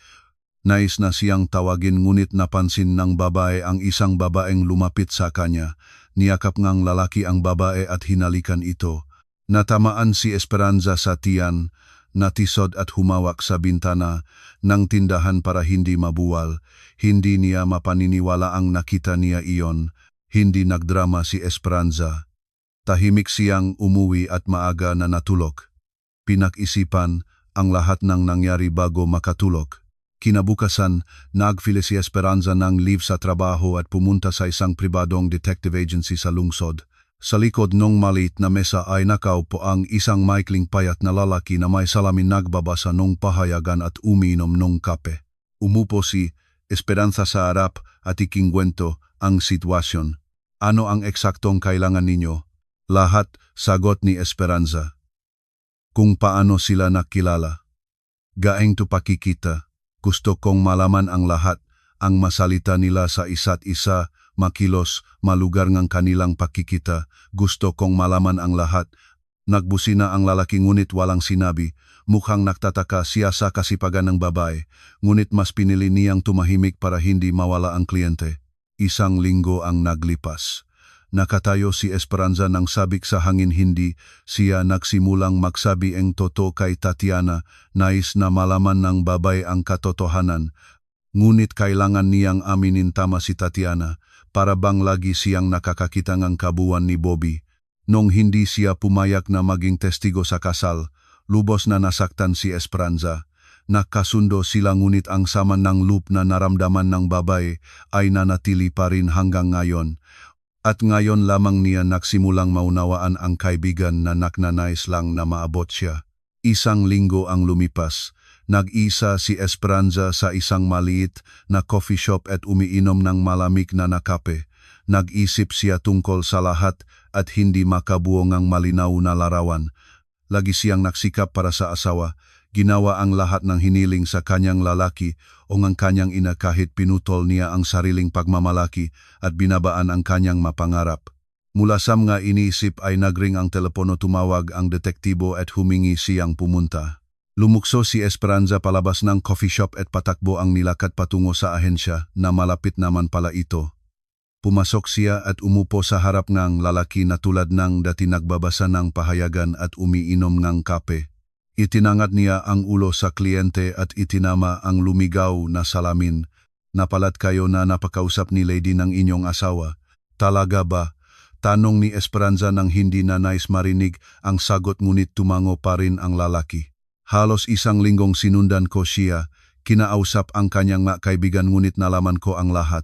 Nais na siyang tawagin ngunit napansin ng babae ang isang babaeng lumapit sa kanya. Niyakap ng lalaki ang babae at hinalikan ito. Natamaan si Esperanza sa tiyan, natisod at humawak sa bintana ng tindahan para hindi mabuwal. Hindi niya mapaniniwala ang nakita niya iyon. Hindi nagdrama si Esperanza. Tahimik siyang umuwi at maaga na natulog. Pinag-isipan ang lahat ng nangyari bago makatulog. Kinabukasan, nagfile si Esperanza ng leave sa trabaho at pumunta sa isang pribadong detective agency sa lungsod. Sa likod ng maliit na mesa ay nakaupo ang isang maikling payat na lalaki na may salamin, nagbabasa ng pahayagan at umiinom ng kape. Umupo si Esperanza sa harap at ikingwento ang sitwasyon. Ano ang eksaktong kailangan ninyo? Lahat, sagot ni Esperanza. Kung paano sila nakilala. Gaeng to pakikita. Gusto kong malaman ang lahat, ang masalita nila sa isa't isa, makilos, malugar ng kanilang pakikita. Gusto kong malaman ang lahat. Nagbusina ang lalaki ngunit walang sinabi. Mukhang nagtataka siya sa kasipagan ng babae, ngunit mas pinili niyang tumahimik para hindi mawala ang kliyente. Isang linggo ang naglipas. Nakatayo si Esperanza ng sabik sa hangin. Hindi siya nagsimulang magsabi ang totoo kay Tatiana. Nais na malaman ng babae ang katotohanan. Ngunit kailangan niyang aminin tama si Tatiana. Para bang lagi siyang nakakakita ng kabuuan ni Bobby. Nung hindi siya pumayag na maging testigo sa kasal, lubos na nasaktan si Esperanza. Nakasundo sila ngunit ang sama ng loob na naramdaman ng babae ay nanatili pa rin hanggang ngayon. At ngayon lamang niya nagsimulang maunawaan ang kaibigan na nagnanais lang na maabot siya. Isang linggo ang lumipas. Nag-isa si Esperanza sa isang maliit na coffee shop at umiinom ng malamig na kape. Nag-isip siya tungkol sa lahat at hindi makabuo ng malinaw na larawan. Lagi siyang nagsikap para sa asawa. Ginawa ang lahat ng hiniling sa kanyang lalaki o ng kanyang ina kahit pinutol niya ang sariling pagmamalaki at binabaan ang kanyang mapangarap. Mula sa mga iniisip ay nagring ang telepono. Tumawag ang detektibo at humingi siyang pumunta. Lumukso si Esperanza palabas ng coffee shop at patakbo ang nilakad patungo sa ahensya na malapit naman pala ito. Pumasok siya at umupo sa harap ng lalaki na tulad ng dati nagbabasa ng pahayagan at umiinom ng kape. Itinangat niya ang ulo sa kliyente at itinama ang lumigaw na salamin. Napalat kayo na napakausap ni lady ng inyong asawa. Talaga ba? Tanong ni Esperanza nang hindi na nais marinig ang sagot, ngunit tumango pa rin ang lalaki. Halos isang linggong sinundan ko siya. Kinausap ang kanyang kaibigan ngunit nalaman ko ang lahat.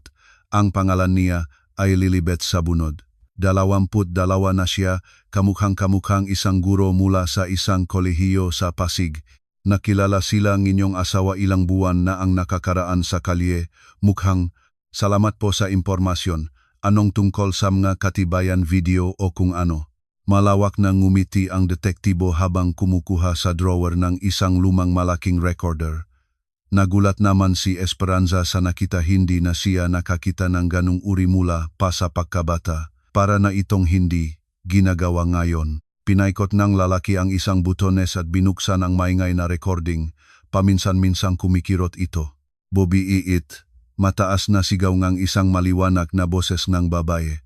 Ang pangalan niya ay Lilibet Sabunod. 22 na siya, kamukhang-kamukhang isang guro mula sa isang kolehiyo sa Pasig. Nakilala sila ng inyong asawa ilang buwan na ang nakakaraan sa kalye. Mukhang, salamat po sa impormasyon. Anong tungkol sa mga katibayan, video o kung ano? Malawak na ngumiti ang detektibo habang kumukuha sa drawer ng isang lumang malaking recorder. Nagulat naman si Esperanza sa nakita. Hindi na siya nakakita ng ganung uri mula pa sa pagkabata. Para na itong hindi ginagawa ngayon. Pinaikot ng lalaki ang isang butones at binuksan ang maingay na recording. Paminsan-minsang kumikirot ito. Bobby iit. Mataas na sigaw ng isang maliwanag na boses ng babae.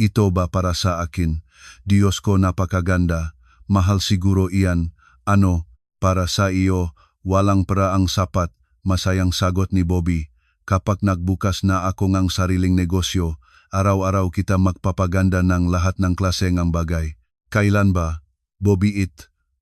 Ito ba para sa akin? Diyos ko, napakaganda. Mahal siguro iyan. Ano? Para sa iyo, walang paraang sapat, masayang sagot ni Bobby. Kapag nagbukas na ako ng sariling negosyo, araw-araw kita magpapaganda ng lahat ng klase ng bagay. Kailan ba? Bobby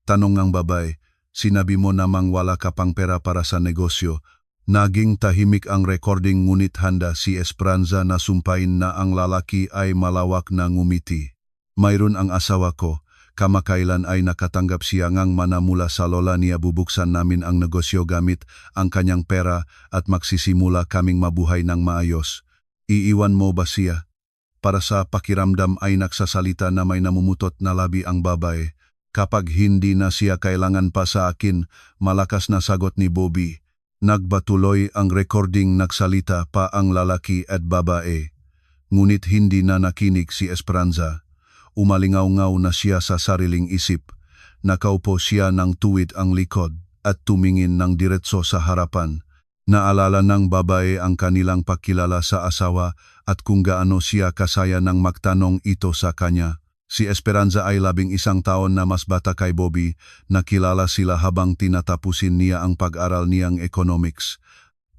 tanong ng babae. Sinabi mo namang wala ka pang pera para sa negosyo. Naging tahimik ang recording ngunit handa si Esperanza na sumpain na ang lalaki ay malawak na ngumiti. Mayroon ang asawa ko. Kamakailan ay nakatanggap siya ngang mana mula sa lola niya, bubuksan namin ang negosyo gamit ang kanyang pera at magsisimula kaming mabuhay ng maayos. Iiwan mo ba siya? Para sa pakiramdam ay nagsasalita na may namumutot na labi ang babae. Kapag hindi na siya kailangan pa sa akin, malakas na sagot ni Bobby. Nagbatuloy ang recording, nagsalita pa ang lalaki at babae. Ngunit hindi na nakinig si Esperanza. Umalingaw-ngaw na siya sa sariling isip. Nakaupo siya ng tuwid ang likod at tumingin ng diretso sa harapan. Naalala ng babae ang kanilang pakilala sa asawa at kung gaano siya kasaya nang magtanong ito sa kanya. Si Esperanza ay 11 taon na mas bata kay Bobby. Nakilala sila habang tinatapusin niya ang pag-aral niyang economics.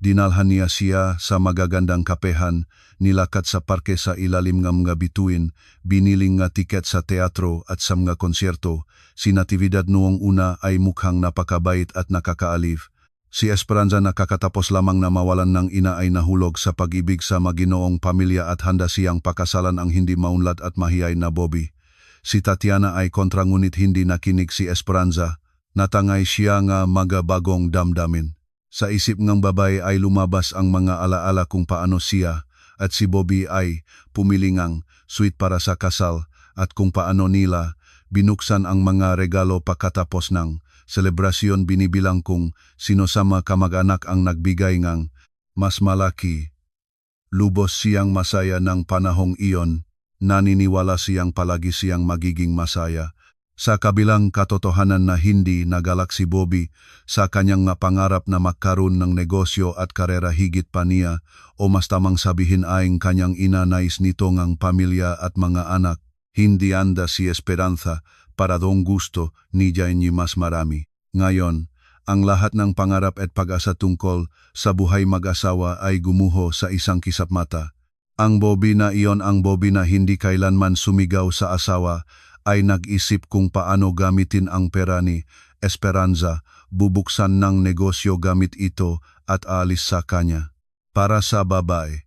Dinalhan niya siya sa magagandang kapehan, nilakad sa parke sa ilalim ng mga bituin, biniling nga tiket sa teatro at sa mga konsyerto. Si Natividad noong una ay mukhang napakabait at nakakaalif. Si Esperanza nakakatapos lamang na mawalan ng ina ay nahulog sa pag-ibig sa maginoong pamilya at handa siyang pakasalan ang hindi maunlad at mahiyay na Bobby. Si Tatiana ay kontra ngunit hindi nakinig si Esperanza. Natangay siya nga magabagong damdamin. Sa isip ng babae ay lumabas ang mga alaala kung paano siya at si Bobby ay pumilingang sweet para sa kasal at kung paano nila binuksan ang mga regalo pagkatapos ng selebrasyon. Binibilang kung sinosama kamag-anak ang nagbigay ng mas malaki. Lubos siyang masaya ng panahong iyon. Naniniwala siyang palagi siyang magiging masaya. Sa kabilang katotohanan na hindi nagalak si Bobby sa kanyang pangarap na magkaroon ng negosyo at karera, higit pa niya o mas tamang sabihin ay kanyang inanais nito ng pamilya at mga anak. Hindi anda si Esperanza para dong gusto niya ni mas marami. Ngayon, ang lahat ng pangarap at pag-asa tungkol sa buhay mag-asawa ay gumuho sa isang kisap mata. Ang Bobby na iyon, ang Bobby na hindi kailanman sumigaw sa asawa, ay nag-isip kung paano gamitin ang pera ni Esperanza, bubuksan ng negosyo gamit ito at alis sa kanya. Para sa babae,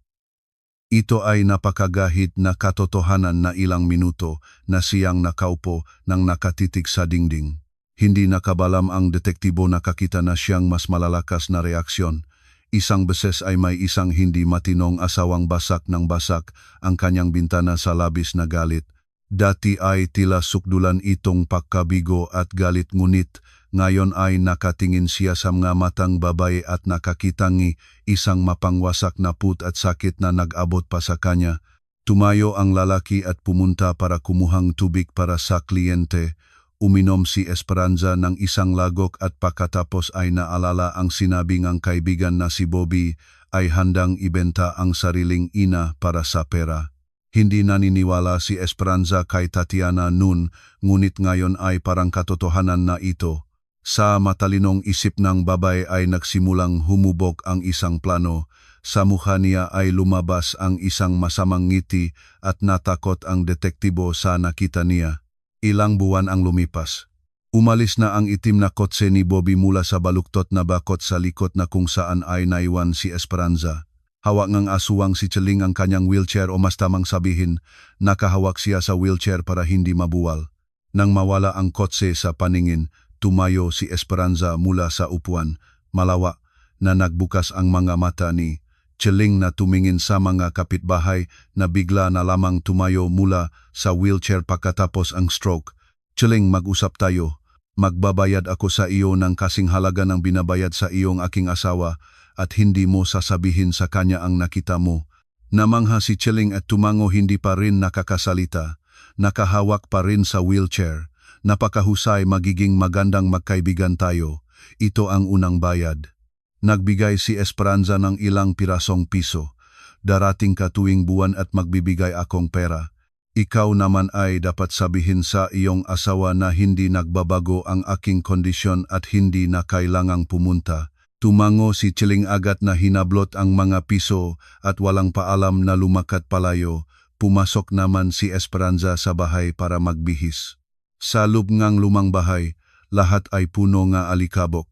ito ay napakagahit na katotohanan na ilang minuto na siyang nakaupo nang nakatitig sa dingding. Hindi nakabalam ang detektibo, nakakita na siyang mas malalakas na reaksyon. Isang beses ay may isang hindi matinong asawang basak ng basak ang kanyang bintana sa labis na galit. Dati ay tila sukdulan itong pagkabigo at galit, ngunit ngayon ay nakatingin siya sa mga matang babae at nakakitangi isang mapangwasak na put at sakit na nag-abot pa sa kanya. Tumayo ang lalaki at pumunta para kumuhang tubig para sa kliyente. Uminom si Esperanza ng isang lagok at pagkatapos ay naalala ang sinabi ng kaibigan na si Bobby ay handang ibenta ang sariling ina para sa pera. Hindi naniniwala si Esperanza kay Tatiana noon, ngunit ngayon ay parang katotohanan na ito. Sa matalinong isip ng babae ay nagsimulang humubog ang isang plano. Sa mukha niya ay lumabas ang isang masamang ngiti at natakot ang detektibo sa nakita niya. Ilang buwan ang lumipas. Umalis na ang itim na kotse ni Bobby mula sa baluktot na bakot sa likod na kung saan ay naiwan si Esperanza. Hawak ng aswang si Cheling ang kanyang wheelchair, o mas tamang sabihin, nakahawak siya sa wheelchair para hindi mabuwal. Nang mawala ang kotse sa paningin, tumayo si Esperanza mula sa upuan. Malawa na nagbukas ang mga mata ni Cheling na tumingin sa mga kapitbahay na bigla na lamang tumayo mula sa wheelchair pagkatapos ang stroke. Cheling, mag-usap tayo. Magbabayad ako sa iyo ng kasing halaga ng binabayad sa iyong aking asawa at hindi mo sasabihin sa kanya ang nakita mo. Namangha si Cheling at tumango, hindi pa rin nakakasalita. Nakahawak pa rin sa wheelchair. Napakahusay, magiging magandang magkaibigan tayo. Ito ang unang bayad. Nagbigay si Esperanza ng ilang pirasong piso. Darating ka tuwing buwan at magbibigay akong pera. Ikaw naman ay dapat sabihin sa iyong asawa na hindi nagbabago ang aking kondisyon at hindi na kailangang pumunta. Tumango si Chiling agad na hinablot ang mga piso at walang paalam na lumakat palayo. Pumasok naman si Esperanza sa bahay para magbihis. Sa loob ngang lumang bahay, lahat ay puno nga alikabok.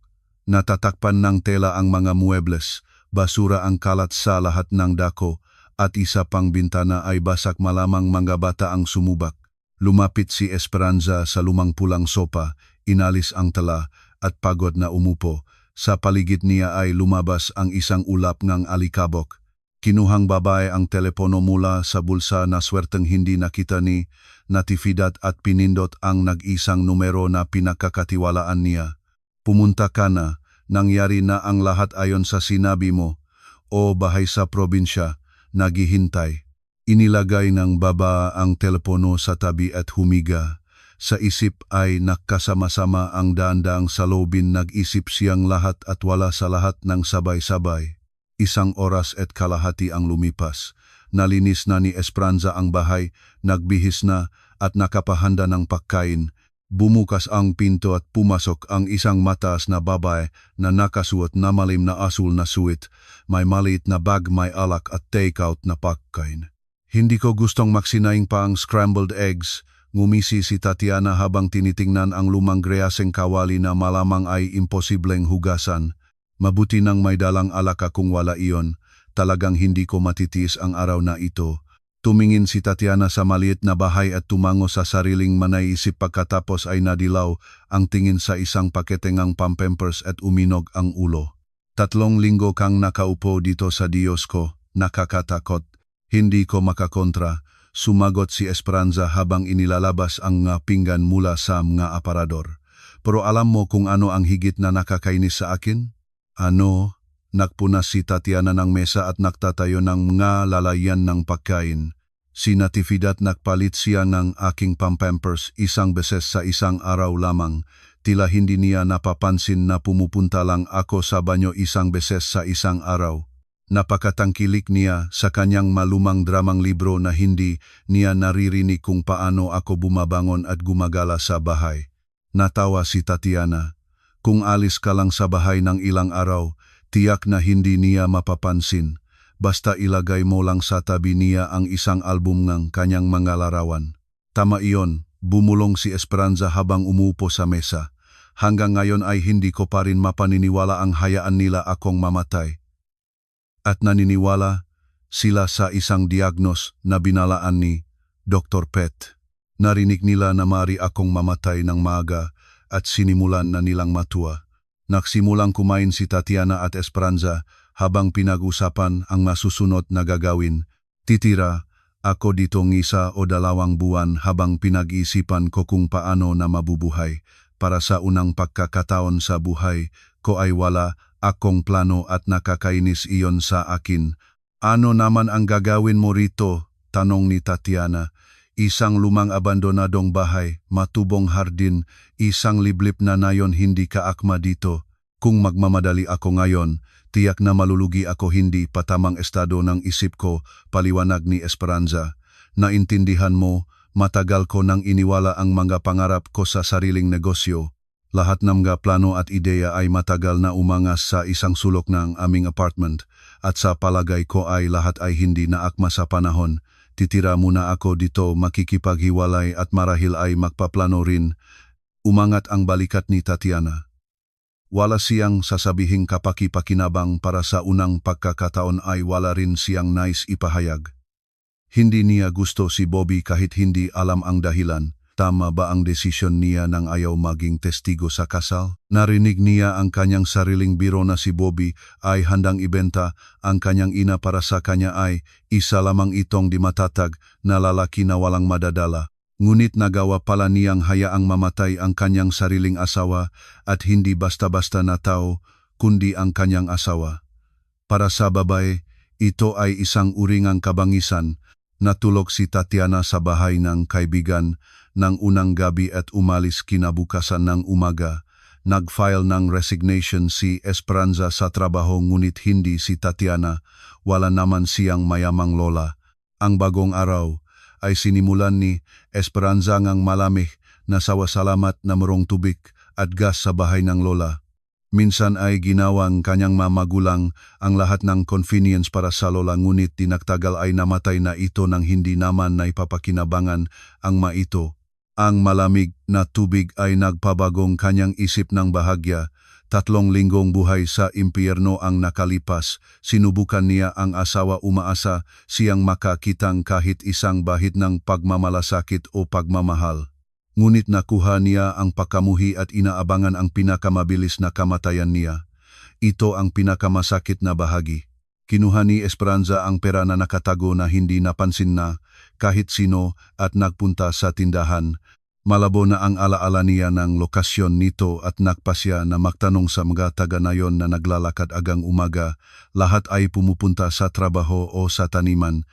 Natatakpan ng tela ang mga muebles, basura ang kalat sa lahat ng dako, at isa pang bintana ay basak, malamang mga bata ang sumubak. Lumapit si Esperanza sa lumang pulang sopa, inalis ang tela at pagod na umupo. Sa paligid niya ay lumabas ang isang ulap ng alikabok. Kinuhang babae ang telepono mula sa bulsa na swerteng hindi nakita ni Natividad at pinindot ang nag-isang numero na pinakakatiwalaan niya. Pumunta ka na, nangyari na ang lahat ayon sa sinabi mo. O bahay sa probinsya, naghihintay. Inilagay ng baba ang telepono sa tabi at humiga. Sa isip ay nakasama-sama ang daang-daang salobin, nag-isip siyang lahat at wala sa lahat ng sabay-sabay. 1 oras at kalahati ang lumipas. Nalinis na ni Esperanza ang bahay, nagbihis na at nakapahanda ng pagkain. Bumukas ang pinto at pumasok ang isang mataas na babae na nakasuot na malim na asul na suit. May maliit na bag, may alak at take-out na pagkain. Hindi ko gustong maksinaing pa ang scrambled eggs. Ngumisi si Tatiana habang tinitingnan ang lumang greyaseng kawali na malamang ay imposibleng hugasan. Mabuti nang may dalang alak kung wala iyon. Talagang hindi ko matitiis ang araw na ito. Tumingin si Tatiana sa maliit na bahay at tumango sa sariling manaisip, pagkatapos ay nadilaw ang tingin sa isang paketengang pampers at uminog ang ulo. 3 linggo kang nakaupo dito sa Diyos ko, nakakatakot. Hindi ko makakontra, sumagot si Esperanza habang inilalabas ang pinggan mula sa mga aparador. Pero alam mo kung ano ang higit na nakakainis sa akin? Ano? Nagpunas si Tatiana ng mesa at nagtatayo ng mga lalayan ng pagkain. Si Natividad, nagpalit siya ng aking pampers 1 beses sa isang araw lamang. Tila hindi niya napapansin na pumupunta lang ako sa banyo 1 beses sa isang araw. Napakatangkilik niya sa kanyang malumang dramang libro na hindi niya naririnig kung paano ako bumabangon at gumagala sa bahay. Natawa si Tatiana. Kung alis ka lang sa bahay ng ilang araw, tiyak na hindi niya mapapansin. Basta ilagay mo lang sa tabi niya ang isang album ng kanyang mga larawan. Tama iyon, bumulong si Esperanza habang umupo sa mesa. Hanggang ngayon ay hindi ko pa rin mapaniniwala ang hayaan nila akong mamatay. At naniniwala sila sa isang diagnos na binalaan ni Dr. Pet. Narinig nila na maaari akong mamatay ng maaga at sinimulan na nilang matuwa. Nagsimulang kumain si Tatiana at Esperanza habang pinag-usapan ang masusunod na gagawin. Titira ako dito ng 1 o 2 buwan habang pinag-iisipan ko kung paano na mabubuhay. Para sa unang pagkakataon sa buhay ko ay wala akong plano at nakakainis iyon sa akin. Ano naman ang gagawin mo rito? Tanong ni Tatiana. Isang lumang abandonadong bahay, matubong hardin, isang liblib na nayon, hindi kaakma dito. Kung magmamadali ako ngayon, tiyak na malulugi ako, hindi patamang estado ng isip ko, paliwanag ni Esperanza. Naintindihan mo, matagal ko nang iniwala ang mga pangarap ko sa sariling negosyo. Lahat ng mga plano at ideya ay matagal na umangas sa isang sulok ng aming apartment, at sa palagay ko ay lahat ay hindi na akma sa panahon. Titira muna ako dito, makikipaghiwalay at marahil ay magpaplano rin. Umangat ang balikat ni Tatiana. Wala siyang sasabihing kapaki-pakinabang, para sa unang pagkakataon ay wala rin siyang nais ipahayag. Hindi niya gusto si Bobby kahit hindi alam ang dahilan. Tama ba ang desisyon niya nang ayaw maging testigo sa kasal? Narinig niya ang kanyang sariling biro na si Bobby ay handang ibenta. Ang kanyang ina para sa kanya ay isa lamang itong di matatag na lalaki na walang madadala. Ngunit nagawa pala niyang hayaang mamatay ang kanyang sariling asawa, at hindi basta-basta na tao, kundi ang kanyang asawa. Para sa babae, ito ay isang uringang kabangisan. Natulog si Tatiana sa bahay ng kaibigan ng unang gabi at umalis kinabukasan ng umaga. Nag-file ng resignation si Esperanza sa trabaho, ngunit hindi si Tatiana. Wala naman siyang mayamang lola. Ang bagong araw ay sinimulan ni Esperanza ngang malamig na sawasalamat na merong tubig at gas sa bahay ng lola. Minsan ay ginawang kanyang mamagulang ang lahat ng convenience para sa lola, ngunit tinagtagal ay namatay na ito nang hindi naman na ipapakinabangan ang maito. Ang malamig na tubig ay nagpabagong kanyang isip ng bahagya. 3 linggong buhay sa impyerno ang nakalipas. Sinubukan niya ang asawa, umaasa siyang makakitang kahit isang bahid ng pagmamalasakit o pagmamahal. Ngunit nakuha niya ang pagkamuhi at inaabangan ang pinakamabilis na kamatayan niya. Ito ang pinakamasakit na bahagi. Kinuha ni Esperanza ang pera na nakatago na hindi napansin na kahit sino at nagpunta sa tindahan. Malabo na ang alaala niya ng lokasyon nito at nagpasya na magtanong sa mga taga-nayon na naglalakad agang umaga. Lahat ay pumupunta sa trabaho o sa taniman.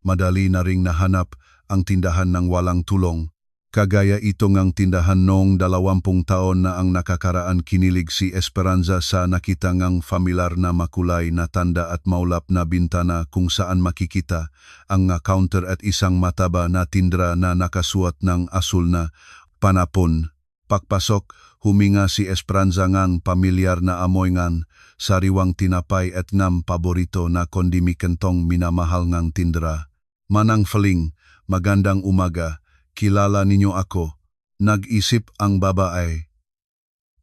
Madali na ring nahanap ang tindahan ng walang tulong. Kagaya ito ngang tindahan noong 20 taon na ang nakakaraan. Kinilig si Esperanza sa nakita ngang familiar na makulay na tanda at maulap na bintana kung saan makikita ang counter at isang mataba na tindra na nakasuot ng asul na panapon. Pagpasok, huminga si Esperanza ngang pamilyar na amoy ngang sariwang tinapay at paborito na kondimikentong minamahal ngang tindra. Manang Feling, magandang umaga. Kilala ninyo ako, nag-isip ang babae.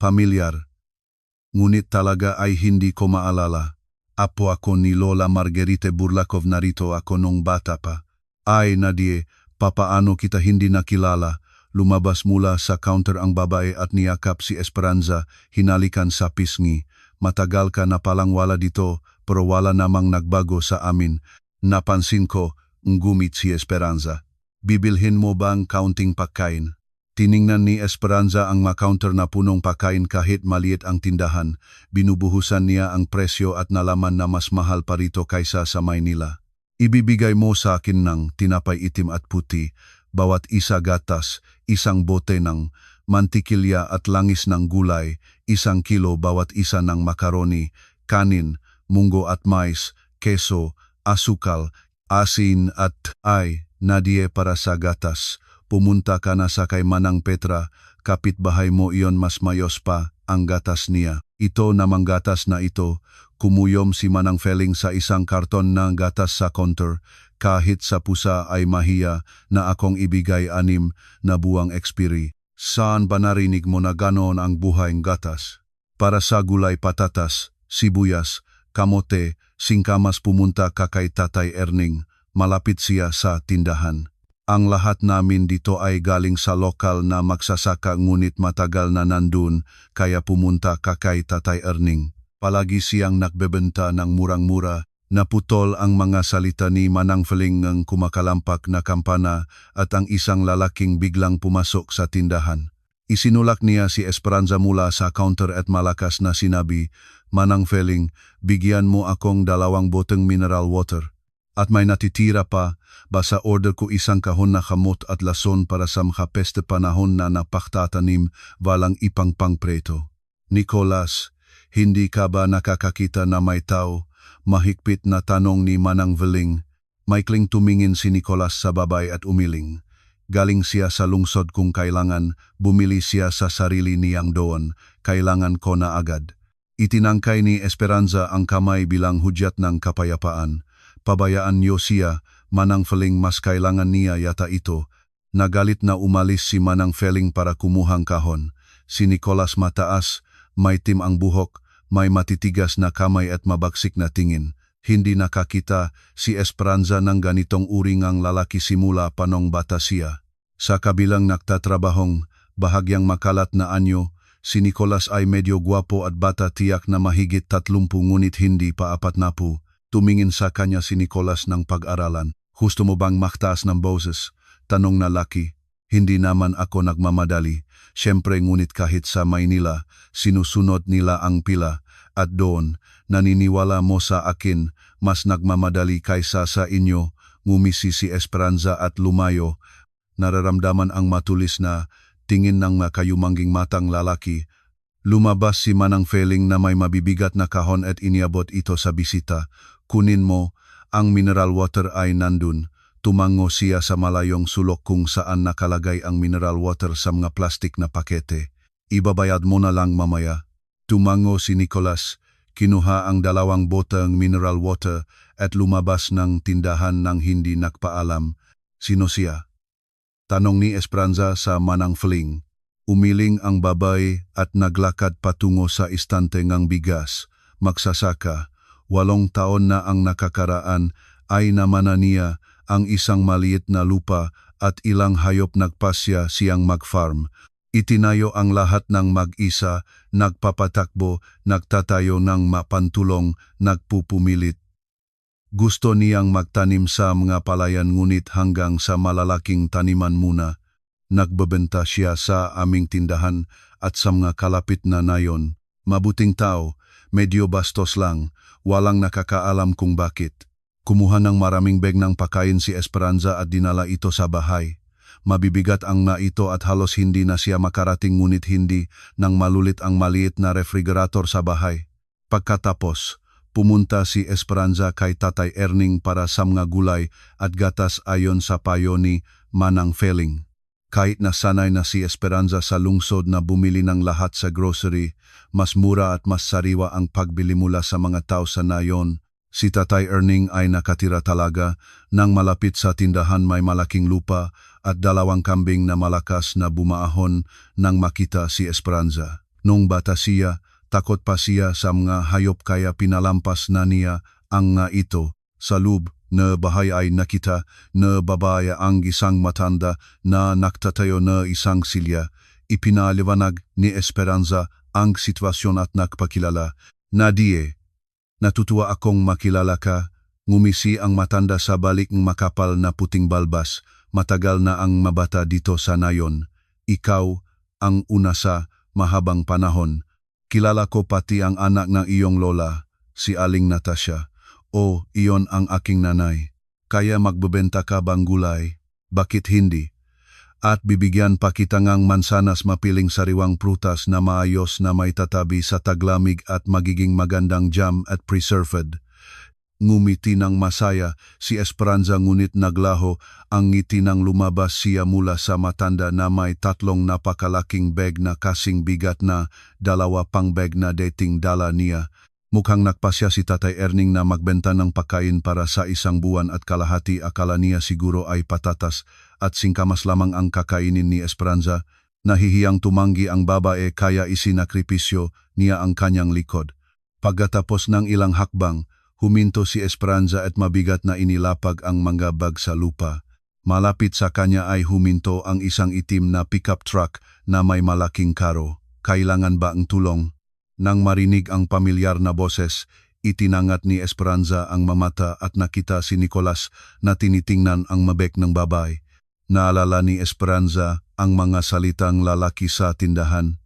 Pamilyar. Ngunit talaga ay hindi ko maalala. Apo ako ni Lola Margarita Burlakov, narito ako nung bata pa. Ay Nadie, papaano kita hindi nakilala? Lumabas mula sa counter ang babae at niyakap si Esperanza, hinalikan sa pisngi. Matagal ka na palang wala dito, pero wala namang nagbago sa amin. Napansin ko, ngumit si Esperanza. Bibilhin mo bang counting pagkain? Tiningnan ni Esperanza ang counter na punong pagkain kahit maliit ang tindahan. Binubuhusan niya ang presyo at nalaman na mas mahal pa rito kaysa sa Maynila. Ibibigay mo sa akin ng tinapay itim at puti, bawat isa gatas, isang bote ng mantikilya at langis ng gulay, 1 kilo bawat isa ng makaroni, kanin, munggo at mais, keso, asukal, asin at Nadie para sa gatas. Pumunta ka na sa kay Manang Petra, kapitbahay mo iyon, mas mayos pa ang gatas niya. Ito namang gatas na ito, kumuyom si Manang Feling sa isang karton ng gatas sa counter. Kahit sa pusa ay mahiya na akong ibigay 6 na buwang expiry. Saan ba narinig mo na ganoon ang buhay ng gatas? Para sa gulay, patatas, sibuyas, kamote, singkamas. Pumunta ka kay Tatay Erning. Malapit siya sa tindahan. Ang lahat namin dito ay galing sa lokal na magsasaka, ngunit matagal na nandun, kaya pumunta ka kay Tatay Erning. Palagi siyang nagbebenta ng murang-mura. Naputol ang mga salita ni Manang Feling ng kumakalampak na kampana at ang isang lalaking biglang pumasok sa tindahan. Isinulak niya si Esperanza mula sa counter at malakas na sinabi, "Manang Feling, bigyan mo akong 2 boteng mineral water. At may natitira pa, basta order ko 1 kahon na kamot at lason para sa makapeste panahon na napagtatanim, walang ipang pangpreto." Nicolas, hindi ka ba nakakakita na may tao? Mahigpit na tanong ni Manang Feling. Maikling tumingin si Nicolas sa babae at umiling. Galing siya sa lungsod, kung kailangan, bumili siya sa sarili niyang doon, kailangan ko na agad. Itinangkay ni Esperanza ang kamay bilang hudyat ng kapayapaan. Pabayaan niyo siya, Manang Feling, mas kailangan niya yata ito. Nagalit na umalis si Manang Feling para kumuhang kahon. Si Nicolas mataas, may tim ang buhok, may matitigas na kamay at mabagsik na tingin. Hindi nakakita si Esperanza ng ganitong uri ngang lalaki simula pa nung bata siya. Sa kabilang nagtatrabahong, bahagyang makalat na anyo, si Nicolas ay medyo gwapo at bata, tiyak na mahigit 30 ngunit hindi pa 40. Tumingin sa kanya si Nicolas ng pag-aralan. "Gusto mo bang maktaas ng boses?" tanong na laki. "Hindi naman ako nagmamadali. Siyempre, ngunit kahit sa Maynila, sinusunod nila ang pila. At doon, naniniwala mo sa akin, mas nagmamadali kaysa sa inyo." Ngumisi si Esperanza at lumayo. Nararamdaman ang matulis na tingin ng makayumangging matang lalaki. Lumabas si Manang Feling na may mabibigat na kahon at iniabot ito sa bisita. "Kunin mo, ang mineral water ay nandun." tumango siya sa malayong sulok kung saan nakalagay ang mineral water sa mga plastik na pakete. Ibabayad mo na lang mamaya. Tumango si Nicholas, kinuha ang 2 boteng mineral water at lumabas ng tindahan nang hindi nakpaalam. Sino siya? Tanong ni Esperanza sa manang fling. Umiling ang babae at naglakad patungo sa istante ng bigas. Magsasaka, 8 taon na ang nakakaraan ay namana niya ang isang maliit na lupa at ilang hayop nagpasya siyang mag-farm. Itinayo ang lahat ng mag-isa, nagpapatakbo, nagtatayo ng mapantulong, nagpupumilit. Gusto niyang magtanim sa mga palayan ngunit hanggang sa malalaking taniman muna. Nagbebenta siya sa aming tindahan at sa mga kalapit na nayon. Mabuting tao, medyo bastos lang, walang nakakaalam kung bakit. Kumuha ng maraming bag ng pakain si Esperanza at dinala ito sa bahay. Mabibigat ang na ito at halos hindi na siya makarating ngunit hindi nang malulit ang maliit na refrigerator sa bahay. Pagkatapos, pumunta si Esperanza kay Tatay Erning para sa mga gulay at gatas ayon sa payo ni Manang Feling. Kahit na sanay na si Esperanza sa lungsod na bumili ng lahat sa grocery, mas mura at mas sariwa ang pagbili mula sa mga tao sa nayon. Si Tatay Erning ay nakatira talaga nang malapit sa tindahan may malaking lupa at 2 kambing na malakas na bumaahon nang makita si Esperanza. Nung bata siya, takot pa siya sa mga hayop kaya pinalampas na niya ang nga ito. Sa loob na bahay ay nakita na babae ang isang matanda na naktatayo na isang silya. Ipinaliwanag ni Esperanza ang sitwasyon at nagpakilala. Nadie, natutuwa akong makilala ka. Ngumisi ang matanda sa balik ng makapal na puting balbas. Matagal na ang mabata dito sa nayon. Ikaw ang una sa mahabang panahon. Kilala ko pati ang anak ng iyong lola, si Aling Natasha. O, iyon ang aking nanay. Kaya magbebenta ka bang gulay? Bakit hindi? At bibigyan pa kita ngang mansanas mapiling sariwang prutas na maayos na may tatabi sa taglamig at magiging magandang jam at preserved. Ngumiti ng masaya si Esperanza ngunit naglaho ang ngiti nang lumabas siya mula sa matanda na may 3 napakalaking bag na kasing bigat na 2 pang bag na dating dala niya. Mukhang nagpasya si Tatay Erning na magbenta ng pagkain para sa 1 buwan at kalahati. Akala niya siguro ay patatas at singkamas lamang ang kakainin ni Esperanza. Nahihiyang tumanggi ang babae kaya isinakripisyo niya ang kanyang likod. Pagkatapos ng ilang hakbang, huminto si Esperanza at mabigat na inilapag ang mga bag sa lupa. Malapit sa kanya ay huminto ang isang itim na pickup truck na may malaking karo. Kailangan ba ang tulong? Nang marinig ang pamilyar na boses, itinangat ni Esperanza ang mamata at nakita si Nicholas na tinitingnan ang mabek ng babae. Naalala ni Esperanza ang mga salitang lalaki sa tindahan.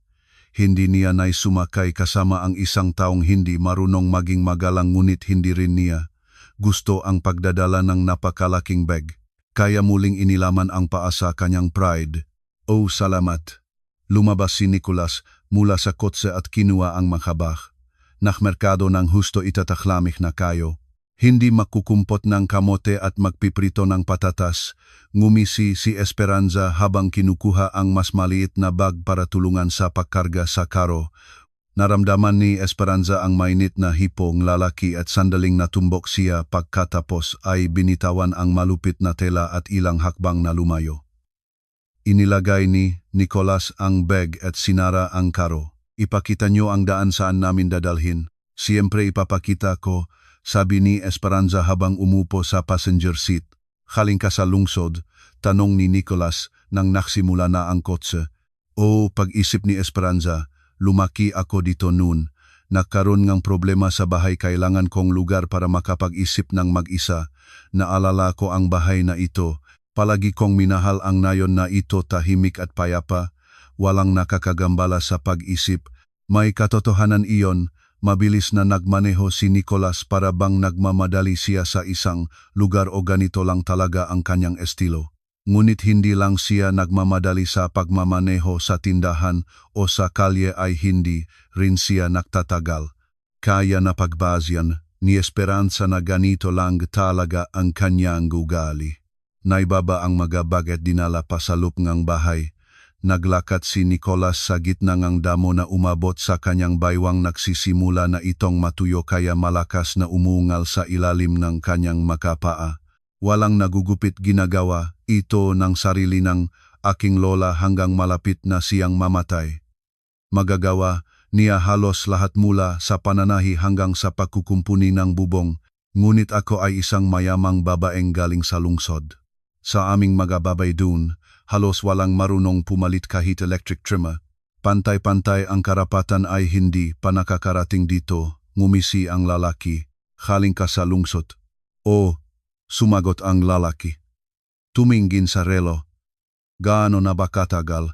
Hindi niya na'y sumakay kasama ang isang taong hindi marunong maging magalang ngunit hindi rin niya gusto ang pagdadala ng napakalaking bag. Kaya muling inilaman ang paa sa kanyang pride. Oh, salamat. Lumabas si Nicholas mula sa kotse at kinuha ang makabak. Nakmerkado ng husto itataklamik na kayo. Hindi makukumpot ng kamote at magpiprito ng patatas. Ngumisi si Esperanza habang kinukuha ang mas maliit na bag para tulungan sa pagkarga sa karo. Naramdaman ni Esperanza ang mainit na hipong lalaki at sandaling natumbok siya pagkatapos ay binitawan ang malupit na tela at ilang hakbang na lumayo. Inilagay ni Nicholas ang bag at sinara ang karo. Ipakita niyo ang daan saan namin dadalhin. Siyempre ipapakita ko, sabi ni Esperanza habang umupo sa passenger seat. Haling ka sa lungsod, tanong ni Nicholas nang naksimula na ang kotse. O, pag-isip ni Esperanza, lumaki ako dito noon. Nagkaroon ngang problema sa bahay, kailangan kong lugar para makapag-isip ng mag-isa. Naalala ko ang bahay na ito. Palagi kong minahal ang nayon na ito, tahimik at payapa. Walang nakakagambala sa pag-isip. May katotohanan iyon. Mabilis na nagmaneho si Nicholas para bang nagmamadali siya sa isang lugar o ganito lang talaga ang kanyang estilo. Ngunit hindi lang siya nagmamadali sa pagmamaneho sa tindahan o sa kalye ay hindi rin siya nagtatagal. Kaya napagbasyan ni Esperanza na ganito lang talaga ang kanyang ugali. naibaba ang mga bag at dinala pa sa loob ngang bahay. Naglakat si Nicolas sa gitna ngang damo na umabot sa kanyang baywang nagsisimula na itong matuyo kaya malakas na umungal sa ilalim ng kanyang makapaa. Walang nagugupit ginagawa ito ng sarili ng aking lola hanggang malapit na siyang mamatay. Magagawa niya halos lahat mula sa pananahi hanggang sa pagkukumpuni ng bubong, ngunit ako ay isang mayamang babaeng galing sa lungsod. Sa aming magababay dun, halos walang marunong pumalit kahit electric trimmer. Pantay-pantay ang karapatan ay hindi pa nakakarating dito, ngumisi ang lalaki. Galing ka sa lungsod. O, sumagot ang lalaki. Tumingin sa relo. Gaano na ba katagal?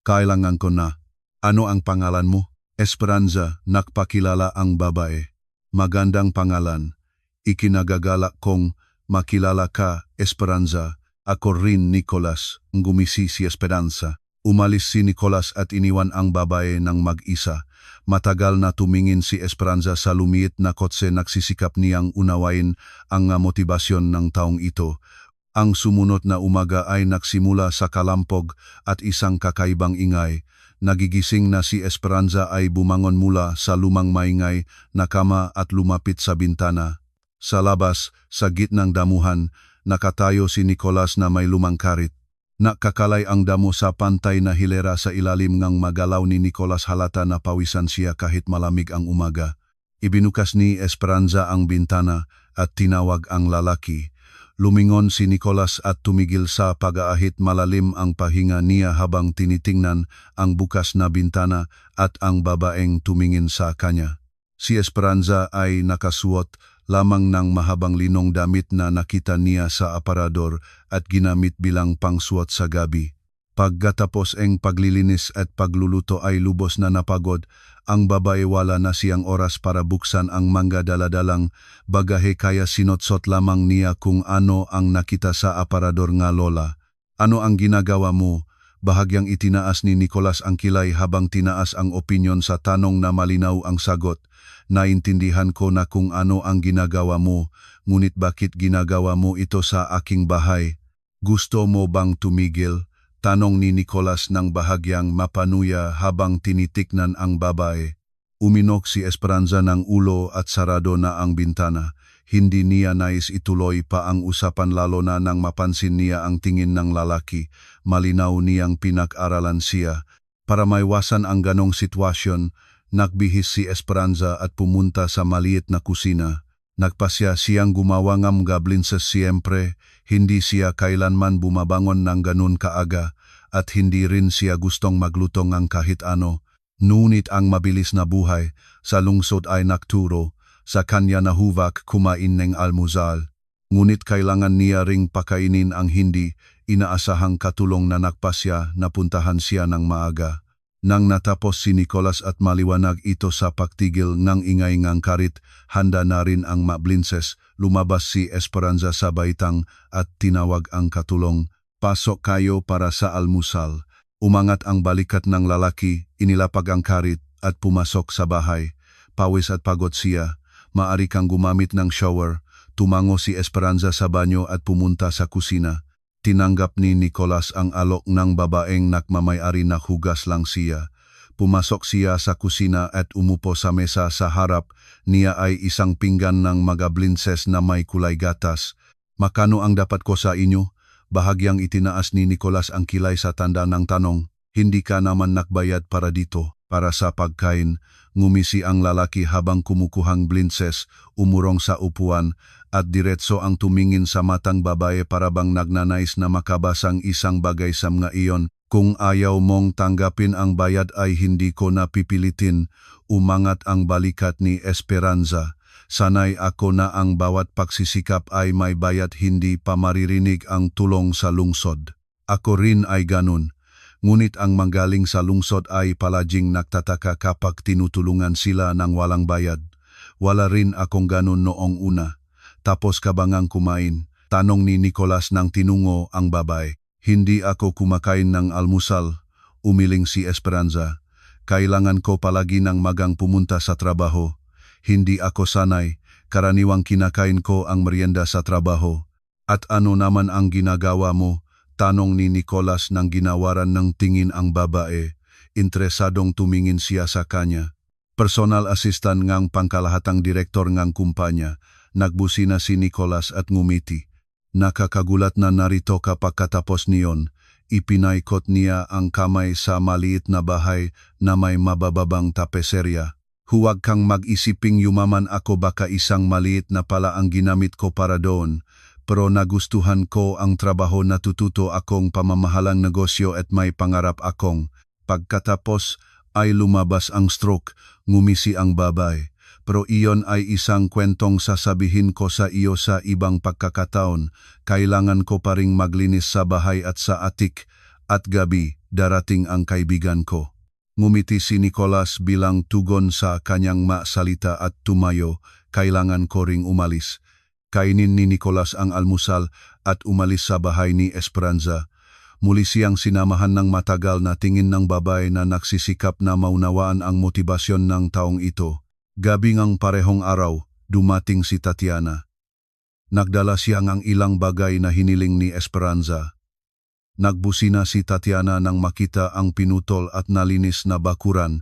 Kailangan ko na. Ano ang pangalan mo? Esperanza, nakpakilala ang babae. Magandang pangalan. Ikinagagalak kong makilala ka, Esperanza. Ako rin, Nicolas, ngumisi si Esperanza. Umalis si Nicolas at iniwan ang babae ng mag-isa. Matagal na tumingin si Esperanza sa lumiit na kotse nagsisikap niyang unawain ang motibasyon ng taong ito. Ang sumunod na umaga ay nagsimula sa kalampog at isang kakaibang ingay. Nagigising na si Esperanza ay bumangon mula sa lumang maingay na kama at lumapit sa bintana. Sa labas, sa gitnang damuhan, nakatayo si Nicolas na may lumang karit. Nakakalay ang damo sa pantay na hilera sa ilalim ng magalaw ni Nicolas, halata na pawisan siya kahit malamig ang umaga. Ibinukas ni Esperanza ang bintana at tinawag ang lalaki. Lumingon si Nicolas at tumigil sa pag-aahit, malalim ang pahinga niya habang tinitingnan ang bukas na bintana at ang babaeng tumingin sa kanya. Si Esperanza ay nakasuot lamang ng mahabang linong damit na nakita niya sa aparador at ginamit bilang pangsuot sa gabi. Pagkatapos ang paglilinis at pagluluto ay lubos na napagod, ang babae wala na siyang oras para buksan ang mga daladalang bagahe kaya sinotsot lamang niya kung ano ang nakita sa aparador nga lola. Ano ang ginagawa mo? Bahagyang itinaas ni Nicolas ang kilay habang tinaas ang opinyon sa tanong na malinaw ang sagot. Naintindihan ko na kung ano ang ginagawa mo, ngunit bakit ginagawa mo ito sa aking bahay? Gusto mo bang tumigil? Tanong ni Nicolas ng bahagyang mapanuya habang tinitiknan ang babae. Uminok si Esperanza ng ulo at sarado na ang bintana. Hindi niya nais ituloy pa ang usapan lalo na nang mapansin niya ang tingin ng lalaki. Malinaw niyang pinag-aralan siya. Para maiwasan ang ganong sitwasyon, nagbihis si Esperanza at pumunta sa maliit na kusina. Nagpasya siyang gumawa ng gablin sa siyempre, hindi siya kailanman bumabangon ng ganun kaaga at hindi rin siya gustong magluto ng kahit ano. Ngunit ang mabilis na buhay sa lungsod ay nagturo sa kanya na huvak kumain ng almusal. Ngunit kailangan niya ring pakainin ang hindi inaasahang katulong na nagpasya na puntahan siya ng maaga. Nang natapos si Nicolas at maliwanag ito sa pagtigil ng ingay ngang karit, handa na rin ang mablinses, lumabas si Esperanza sa baitang at tinawag ang katulong. Pasok kayo para sa almusal. Umangat ang balikat ng lalaki, inilapag ang karit at pumasok sa bahay. Pawis at pagod siya. Maari kang gumamit ng shower. Tumango si Esperanza sa banyo at pumunta sa kusina. Tinanggap ni Nicolas ang alok ng babaeng nakmamayari na hugas lang siya. Pumasok siya sa kusina at umupo sa mesa sa harap niya ay isang pinggan ng magablinses na may kulay gatas. Makano ang dapat ko sa inyo? Bahagyang itinaas ni Nicolas ang kilay sa tanda ng tanong. Hindi ka naman nakbayad para dito, para sa pagkain. Ngumisi ang lalaki habang kumukuhang blinses, umurong sa upuan at diretso ang tumingin sa matang babae para bang nagnanais na makabasang isang bagay sa mga iyon. Kung ayaw mong tanggapin ang bayad ay hindi ko na pipilitin. Umangat ang balikat ni Esperanza. Sanay ako na ang bawat pagsisikap ay may bayad, hindi pa maririnig ang tulong sa lungsod. Ako rin ay ganun. Ngunit ang manggaling sa lungsod ay palaging nagtataka kapag tinutulungan sila ng walang bayad. Wala rin akong ganun noong una. Tapos ka bangang kumain? Tanong ni Nicolas nang tinungo ang babae. Hindi ako kumakain ng almusal, umiling si Esperanza. Kailangan ko palagi ng magang pumunta sa trabaho. Hindi ako sanay, karaniwang kinakain ko ang merienda sa trabaho. At ano naman ang ginagawa mo? Tanong ni Nicholas nang ginawaran ng tingin ang babae. Interesadong tumingin siya sa kanya. Personal assistant ngang pangkalahatang direktor ngang kumpanya. Nagbusina si Nicholas at ngumiti. Nakakagulat na narito ka pagkatapos niyon. Ipinaikot niya ang kamay sa maliit na bahay na may mabababang tapeserya. Huwag kang mag-isiping yumaman ako, baka isang maliit na pala ang ginamit ko para doon. Pero nagustuhan ko ang trabaho, natututo akong pamamahalang negosyo at may pangarap akong. Pagkatapos ay lumabas ang stroke, ngumisi ang babae. Pero iyon ay isang kwentong sasabihin ko sa iyo sa ibang pagkakataon. Kailangan ko pa ring maglinis sa bahay at sa atik. At gabi, darating ang kaibigan ko. Ngumiti si Nicholas bilang tugon sa kanyang salita at tumayo. Kailangan ko ring umalis. Kainin ni Nicholas ang almusal at umalis sa bahay ni Esperanza. Muli siyang sinamahan ng matagal na tingin ng babae na nagsisikap na maunawaan ang motibasyon ng taong ito. Gabi ngang parehong araw, dumating si Tatiana. Nagdala siya ng ilang bagay na hiniling ni Esperanza. Nagbusina si Tatiana nang makita ang pinutol at nalinis na bakuran.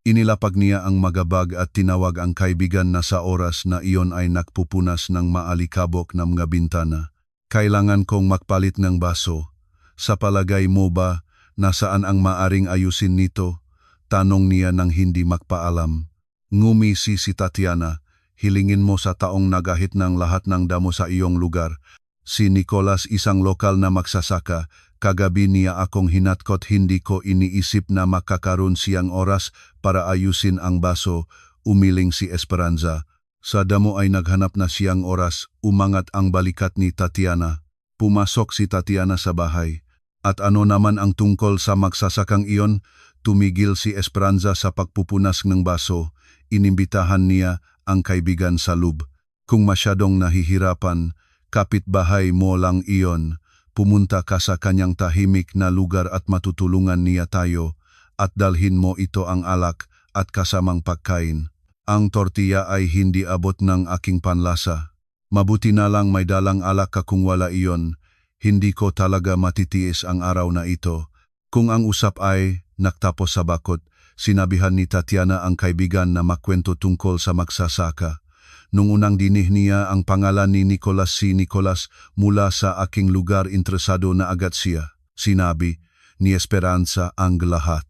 Inilapag niya ang magabag at tinawag ang kaibigan na sa oras na iyon ay nagpupunas ng maalikabok ng mga bintana. Kailangan kong magpalit ng baso. Sa palagay mo ba, nasaan ang maaring ayusin nito? Tanong niya nang hindi magpaalam. Ngumisi si Tatiana, hilingin mo sa taong nagahit ng lahat ng damo sa iyong lugar. Si Nicholas, isang lokal na magsasaka. Kagabi niya akong hinatkot, hindi ko iniisip na makakaroon siyang oras para ayusin ang baso, umiling si Esperanza. Sa damo ay naghanap na siyang oras, umangat ang balikat ni Tatiana. Pumasok si Tatiana sa bahay. At ano naman ang tungkol sa magsasakang iyon? Tumigil si Esperanza sa pagpupunas ng baso. Inimbitahan niya ang kaibigan sa loob. Kung masyadong nahihirapan, kapitbahay mo lang iyon. Pumunta ka sa kanyang tahimik na lugar at matutulungan niya tayo at dalhin mo ito ang alak at kasamang pagkain. Ang tortilla ay hindi abot ng aking panlasa. Mabuti na lang may dalang alak ka, kung wala iyon, hindi ko talaga matitiis ang araw na ito. Kung ang usap ay nagtapos sa bakod, sinabihan ni Tatiana ang kaibigan na makwento tungkol sa magsasaka. Nung unang dinih niya ang pangalan ni Nicholas, si Nicholas, mula sa aking lugar, interesado na agad siya. Sinabi ni Esperanza ang lahat.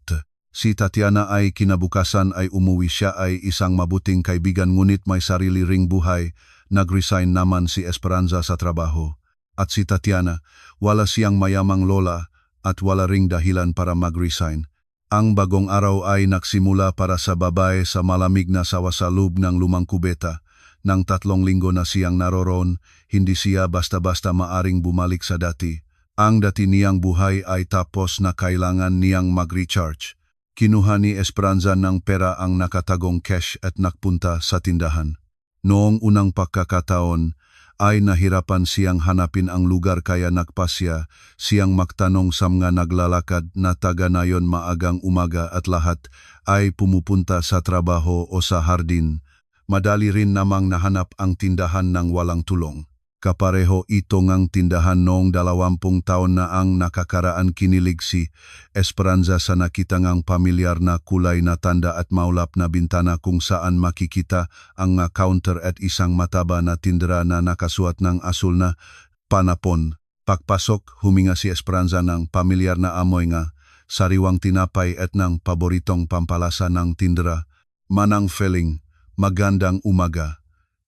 Si Tatiana ay kinabukasan ay umuwi. Siya ay isang mabuting kaibigan ngunit may sarili ring buhay. Nag-resign naman si Esperanza sa trabaho. At si Tatiana, wala siyang mayamang lola at wala ring dahilan para mag-resign. Ang bagong araw ay nagsimula para sa babae sa malamig na sawa sa loob ng lumang kubeta. Nang 3 linggo na siyang naroroon, hindi siya basta-basta maaring bumalik sa dati. Ang dati niyang buhay ay tapos na, kailangan niyang mag-recharge. Kinuha ni Esperanza ng pera ang nakatagong cash at nagpunta sa tindahan. Noong unang pagkakataon, ay nahirapan siyang hanapin ang lugar kaya nagpasya siyang magtanong sa mga naglalakad na taga nayon maagang umaga at lahat ay pumupunta sa trabaho o sa hardin. Madali rin namang nahanap ang tindahan ng walang tulong. Kapareho ito ngang tindahan noong 20 taon na ang nakakaraan. Kinilig si Esperanza sa nakita ngang pamilyar na kulay na tanda at maulap na bintana kung saan makikita ang counter at isang mataba na tindera na nakasuot ng asul na panapon. Pagpasok, huminga si Esperanza ng pamilyar na amoy nga sariwang tinapay at ng paboritong pampalasa ng tindera. Manang Feling, magandang umaga.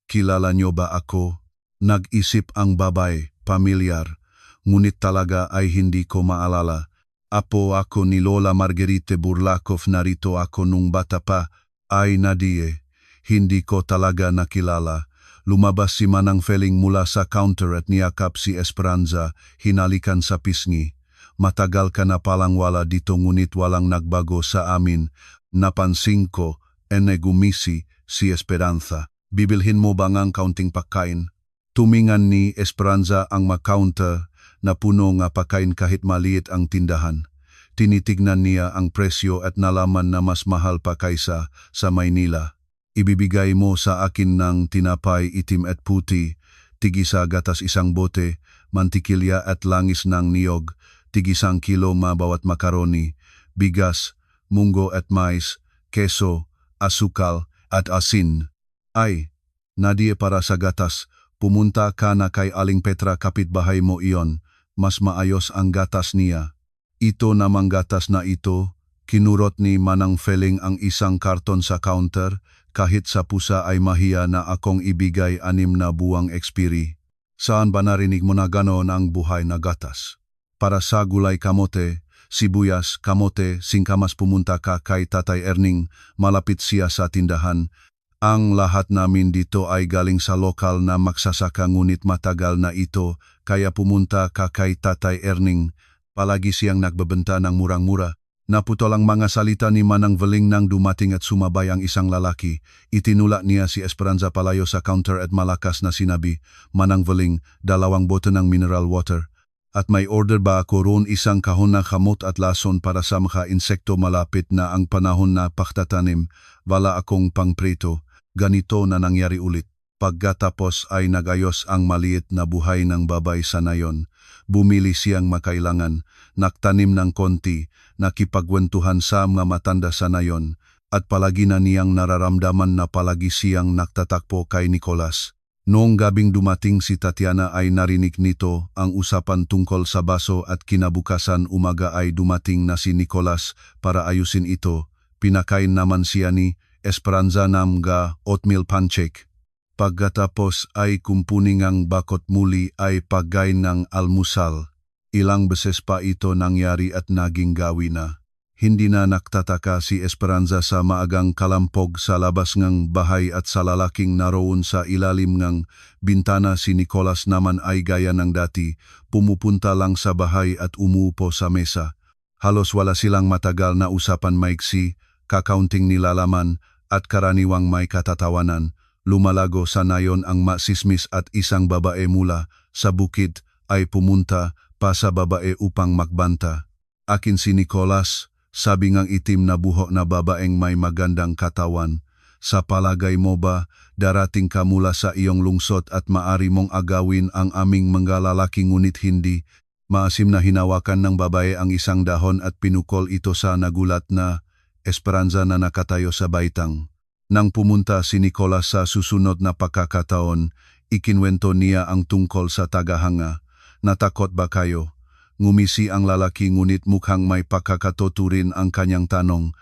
Kilala niyo ba ako? Nag-isip ang babae, pamilyar, ngunit talaga ay hindi ko maalala. Apo ako ni Lola Marguerite Burlakov, narito ako nung bata pa. Ay Nadie, hindi ko talaga nakilala. Lumabas si Manang Feling mula sa counter at niyakap si Esperanza, hinalikan sa pisngi. Matagal ka na palang wala dito ngunit walang nagbago sa amin. Napansin ko, gumisi si Esperanza. Bibilhin mo ba ngang kaunting pagkain? Tumingan ni Esperanza ang counter na puno nga pagkain kahit maliit ang tindahan. Tinitignan niya ang presyo at nalaman na mas mahal pa kaysa sa Maynila. Ibibigay mo sa akin ng tinapay itim at puti, tigisa gatas isang bote, mantikilya at langis ng niyog, tig-1 kilo bawat makaroni, bigas, munggo at mais, keso, asukal at asin. Ay, Nadia para sa gatas, pumunta ka na kay Aling Petra kapitbahay mo iyon, mas maayos ang gatas niya. Ito namang gatas na ito, kinurot ni Manang Feling ang isang karton sa counter, kahit sa pusa ay mahiya na akong ibigay 6 na buwang expiry. Saan ba narinig mo na gano'n ang buhay na gatas? Para sa gulay kamote, sibuyas, kamote, singkamas pumunta ka kay Tatay Erning, malapit siya sa tindahan. Ang lahat namin dito ay galing sa lokal na magsasaka ngunit matagal na ito, kaya pumunta ka kay Tatay Erning. Palagi siyang nagbebenta ng murang-mura. Naputol ang mga salita ni Manang Veling nang dumating at sumabay ang isang lalaki. Itinula niya si Esperanza palayo sa counter at malakas na sinabi, "Manang Veling, 2 bote ng mineral water. At may order ba ako roon 1 kahon na kamot at lason para sa mga insekto malapit na ang panahon na paktatanim. Wala akong pangprito." Ganito na nangyari ulit. Pagkatapos ay nagayos ang maliit na buhay ng babay sa nayon. Bumili siyang makailangan, naktanim ng konti, nakipagwentuhan sa mga matanda sa nayon, at palagi na niyang nararamdaman na palagi siyang naktatakpo kay Nicolas. Noong gabing dumating si Tatiana ay narinig nito ang usapan tungkol sa baso at kinabukasan umaga ay dumating na si Nicolas para ayusin ito. Pinakain naman siya ni Esperanza ng oatmeal pancake. Pagkatapos ay kumpuning ang bakot muli ay pagkain ng almusal. Ilang beses pa ito nangyari at naging gawi na. Hindi na naktataka si Esperanza sa maagang kalampog sa labas ng bahay at sa lalaking naroon sa ilalim ng bintana. Si Nicolas naman ay gaya ng dati, pumupunta lang sa bahay at umuupo sa mesa. Halos wala silang matagal na usapan maiksi, kakaunting nilalaman at karaniwang may katatawanan. Lumalago sa nayon ang masismis at isang babae mula sa bukid ay pumunta pa sa babae upang magbanta. "Akin si Nicolas," sabi ngang itim na buhok na babaeng may magandang katawan. "Sa palagay mo ba, darating ka mula sa iyong lungsod at maari mong agawin ang aming mga lalaki ngunit hindi?" Maasim na hinawakan ng babae ang isang dahon at pinukol ito sa nagulat na Esperanza na nakatayo sa baitang. Nang pumunta si Nicolas sa susunod na pagkakataon, ikinwento niya ang tungkol sa tagahanga. "Natakot ba kayo?" Ngumisi ang lalaki ngunit mukhang may pagkakatuturin ang kanyang tanong.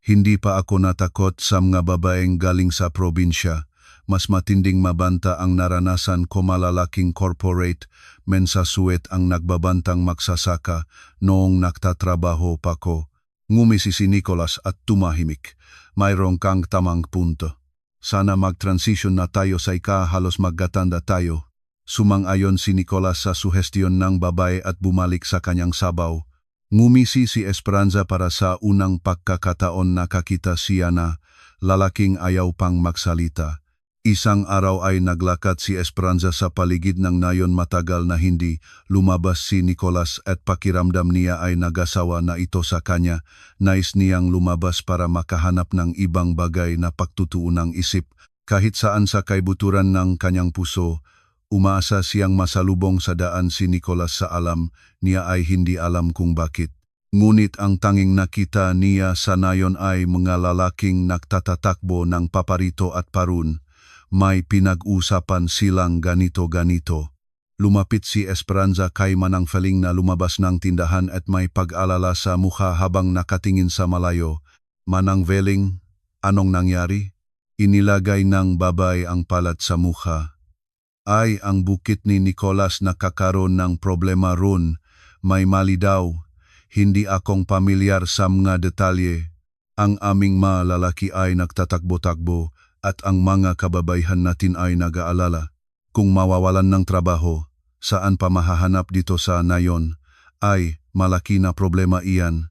"Hindi pa ako natakot sa mga babaeng galing sa probinsya. Mas matinding mabanta ang naranasan ko, malalaking corporate men sa suwet ang nagbabantang magsasaka noong nagtatrabaho pa ko." Ngumisi si Nicolas at tumahimik. "Mayroong kang tamang punto. Sana mag-transition na tayo sa halos maggatanda tayo." Sumang-ayon si Nicolas sa suhestyon ng babae at bumalik sa kanyang sabaw. Ngumisi si Esperanza para sa unang pagkakataon nakakita siya na lalaking ayaw pang magsalita. Isang araw ay naglakad si Esperanza sa paligid ng nayon, matagal na hindi lumabas si Nicolas at pakiramdam niya ay nagasawa na ito sa kanya. Nais niyang lumabas para makahanap ng ibang bagay na pagtutuon ng isip. Kahit saan sa kaibuturan ng kanyang puso, umaasa siyang masalubong sa daan si Nicolas sa alam niya ay hindi alam kung bakit. Ngunit ang tanging nakita niya sa nayon ay mga lalaking nagtatatakbo ng paparito at parun. May pinag-usapan silang ganito-ganito. Lumapit si Esperanza kay Manang Feling na lumabas ng tindahan at may pag-alala sa mukha habang nakatingin sa malayo. "Manang Feling, anong nangyari?" Inilagay ng babae ang palat sa mukha. "Ay, ang bukit ni Nicolas nakakaroon ng problema ron. May mali daw. Hindi akong pamilyar sa mga detalye. Ang aming mga lalaki ay nagtatakbo-takbo at ang mga kababayan natin ay nag-aalala. Kung mawawalan ng trabaho, saan pa mahahanap dito sa nayon? Ay, malaki na problema iyan."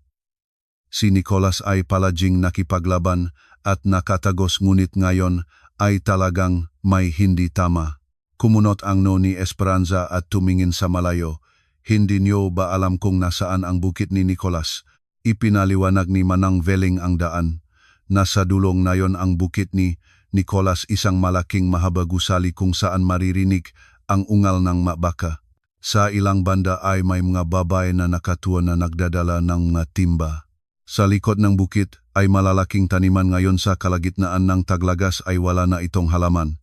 Si Nicolas ay palaging nakipaglaban at nakatagos ngunit ngayon ay talagang may hindi tama. Kumunot ang no ni Esperanza at tumingin sa malayo. "Hindi niyo ba alam kung nasaan ang bukit ni Nicolas?" Ipinaliwanag ni Manang Feling ang daan. Nasa dulong nayon ang bukit ni Nicolas, isang malaking mahaba gusali kung saan maririnig ang ungal ng mabaka. Sa ilang banda ay may mga babae na nakatuwa na nagdadala ng mga timba. Sa likod ng bukit ay malalaking taniman ngayon sa kalagitnaan ng taglagas ay wala na itong halaman.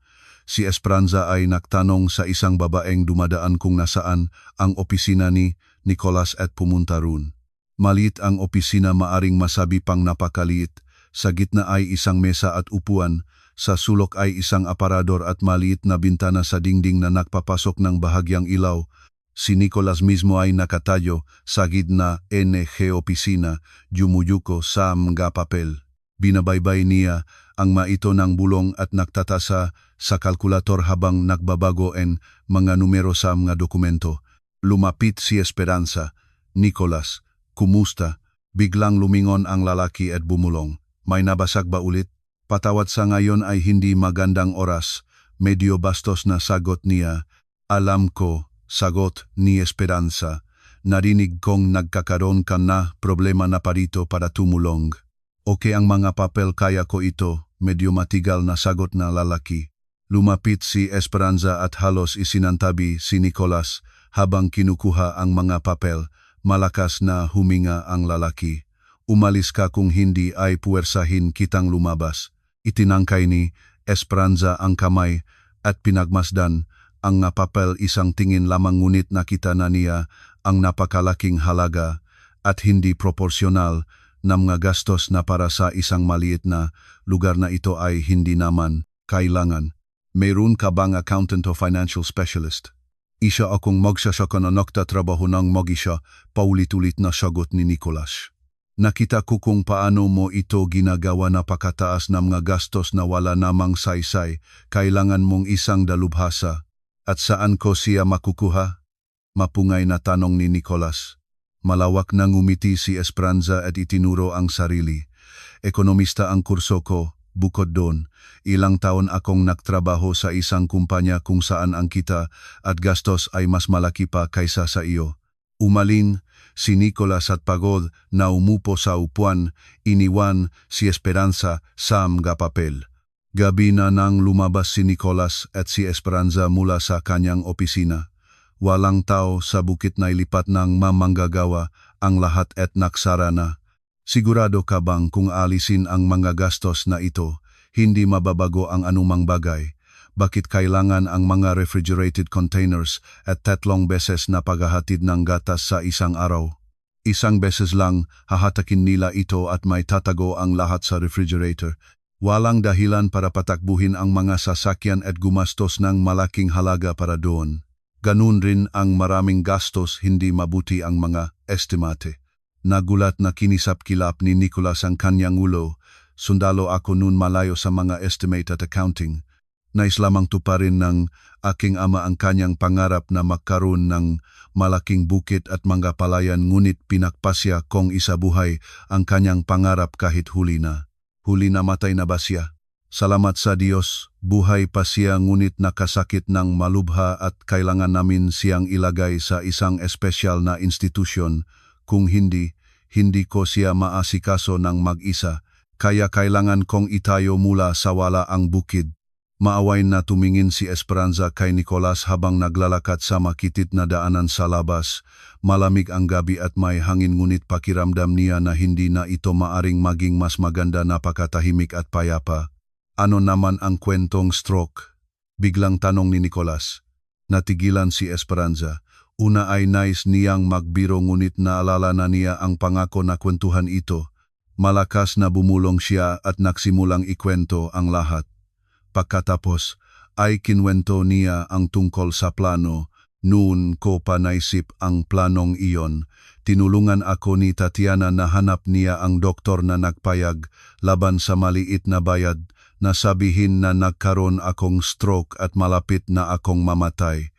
Si Esperanza ay nagtanong sa isang babaeng dumadaan kung nasaan ang opisina ni Nicolas at pumunta roon. Maliit ang opisina, maaring masabi pang napakaliit. Sa gitna ay isang mesa at upuan. Sa sulok ay isang aparador at maliit na bintana sa dingding na nagpapasok ng bahagyang ilaw. Si Nicolas mismo ay nakatayo sa gitna NG opisina, yumuyuko sa mga papel. Binabaybay niya ang maito ng bulong at nagtatasa sa kalkulator habang nagbabago ang mga numero sa mga dokumento. Lumapit si Esperanza. Nicolas, kumusta? Biglang lumingon ang lalaki at bumulong. May nabasag ba ulit? Patawad, sa ngayon ay hindi magandang oras. Medyo bastos na sagot niya. Alam ko, sagot ni Esperanza. Narinig kong nagkakaroon ka na problema na parito para tumulong. Okay ang mga papel, kaya ko ito. Medyo matigal na sagot na lalaki. Lumapit si Esperanza at halos isinantabi si Nicolas habang kinukuha ang mga papel. Malakas na huminga ang lalaki. Umalis ka, kung hindi ay puwersahin kitang lumabas. Itinangkay ni Esperanza ang kamay at pinagmasdan ang papel. Isang tingin lamang, ngunit nakita na niya ang napakalaking halaga at hindi proporsyonal na mga gastos na para sa isang maliit na lugar na ito ay hindi naman kailangan. Mayroon ka bang accountant o financial specialist? Isa akong magsasaka na nagtatrabaho ng mag-isa, paulit-ulit na sagot ni Nicolas. Nakita ko kung paano mo ito ginagawa, napakataas na mga gastos na wala namang saysay. Kailangan mong isang dalubhasa. At saan ko siya makukuha? Mapungay na tanong ni Nicolas. Malawak na ngumiti si Esperanza at itinuro ang sarili. Ekonomista ang kurso ko. Bukod doon, ilang taon akong nagtrabaho sa isang kumpanya kung saan ang kita at gastos ay mas malaki pa kaysa sa iyo. Umaling si Nicolas at pagod na umupo sa upuan, iniwan si Esperanza sa mga papel. Gabi na nang lumabas si Nicolas at si Esperanza mula sa kanyang opisina. Walang tao sa bukit na ilipat ng mamanggagawa, ang lahat at naksara na. Sigurado ka bang kung alisin ang mga gastos na ito, hindi mababago ang anumang bagay? Bakit kailangan ang mga refrigerated containers at 3 beses na paghahatid ng gatas sa isang araw? Isang beses lang hahatakin nila ito at may tatago ang lahat sa refrigerator. Walang dahilan para patakbuhin ang mga sasakyan at gumastos ng malaking halaga para doon. Ganun rin ang maraming gastos, hindi mabuti ang mga estimate. Nagulat na kinisap-kilap ni Nicolas ang kanyang ulo. Sundalo ako noon, malayo sa mga estimate at accounting. Nais lamang tuparin ng aking ama ang kanyang pangarap na magkaroon ng malaking bukit at mga palayan, ngunit pinakpasya kong isabuhay ang kanyang pangarap kahit huli na. Huli na matay na ba siya? Salamat sa Diyos, buhay pa siya, ngunit nakasakit ng malubha at kailangan namin siyang ilagay sa isang espesyal na institusyon. Kung hindi ko siya maasikaso ng mag-isa, kaya kailangan kong itayo mula sa wala ang bukid. Maaway na tumingin si Esperanza kay Nicolas habang naglalakad sa makitid na daanan sa labas. Malamig ang gabi at may hangin, ngunit pakiramdam niya na hindi na ito maaring maging mas maganda, napakatahimik at payapa. Ano naman ang kwentong stroke? Biglang tanong ni Nicolas. Natigilan si Esperanza. Una ay nais niyang magbiro, ngunit naalala na niya ang pangako na kwentuhan ito. Malakas na bumulong siya at nagsimulang ikwento ang lahat. Pagkatapos ay kinwento niya ang tungkol sa plano. Noon ko pa naisip ang planong iyon. Tinulungan ako ni Tatiana na hanap niya ang doktor na nagpayag laban sa maliit na bayad, na sabihin na nagkaroon akong stroke at malapit na akong mamatay.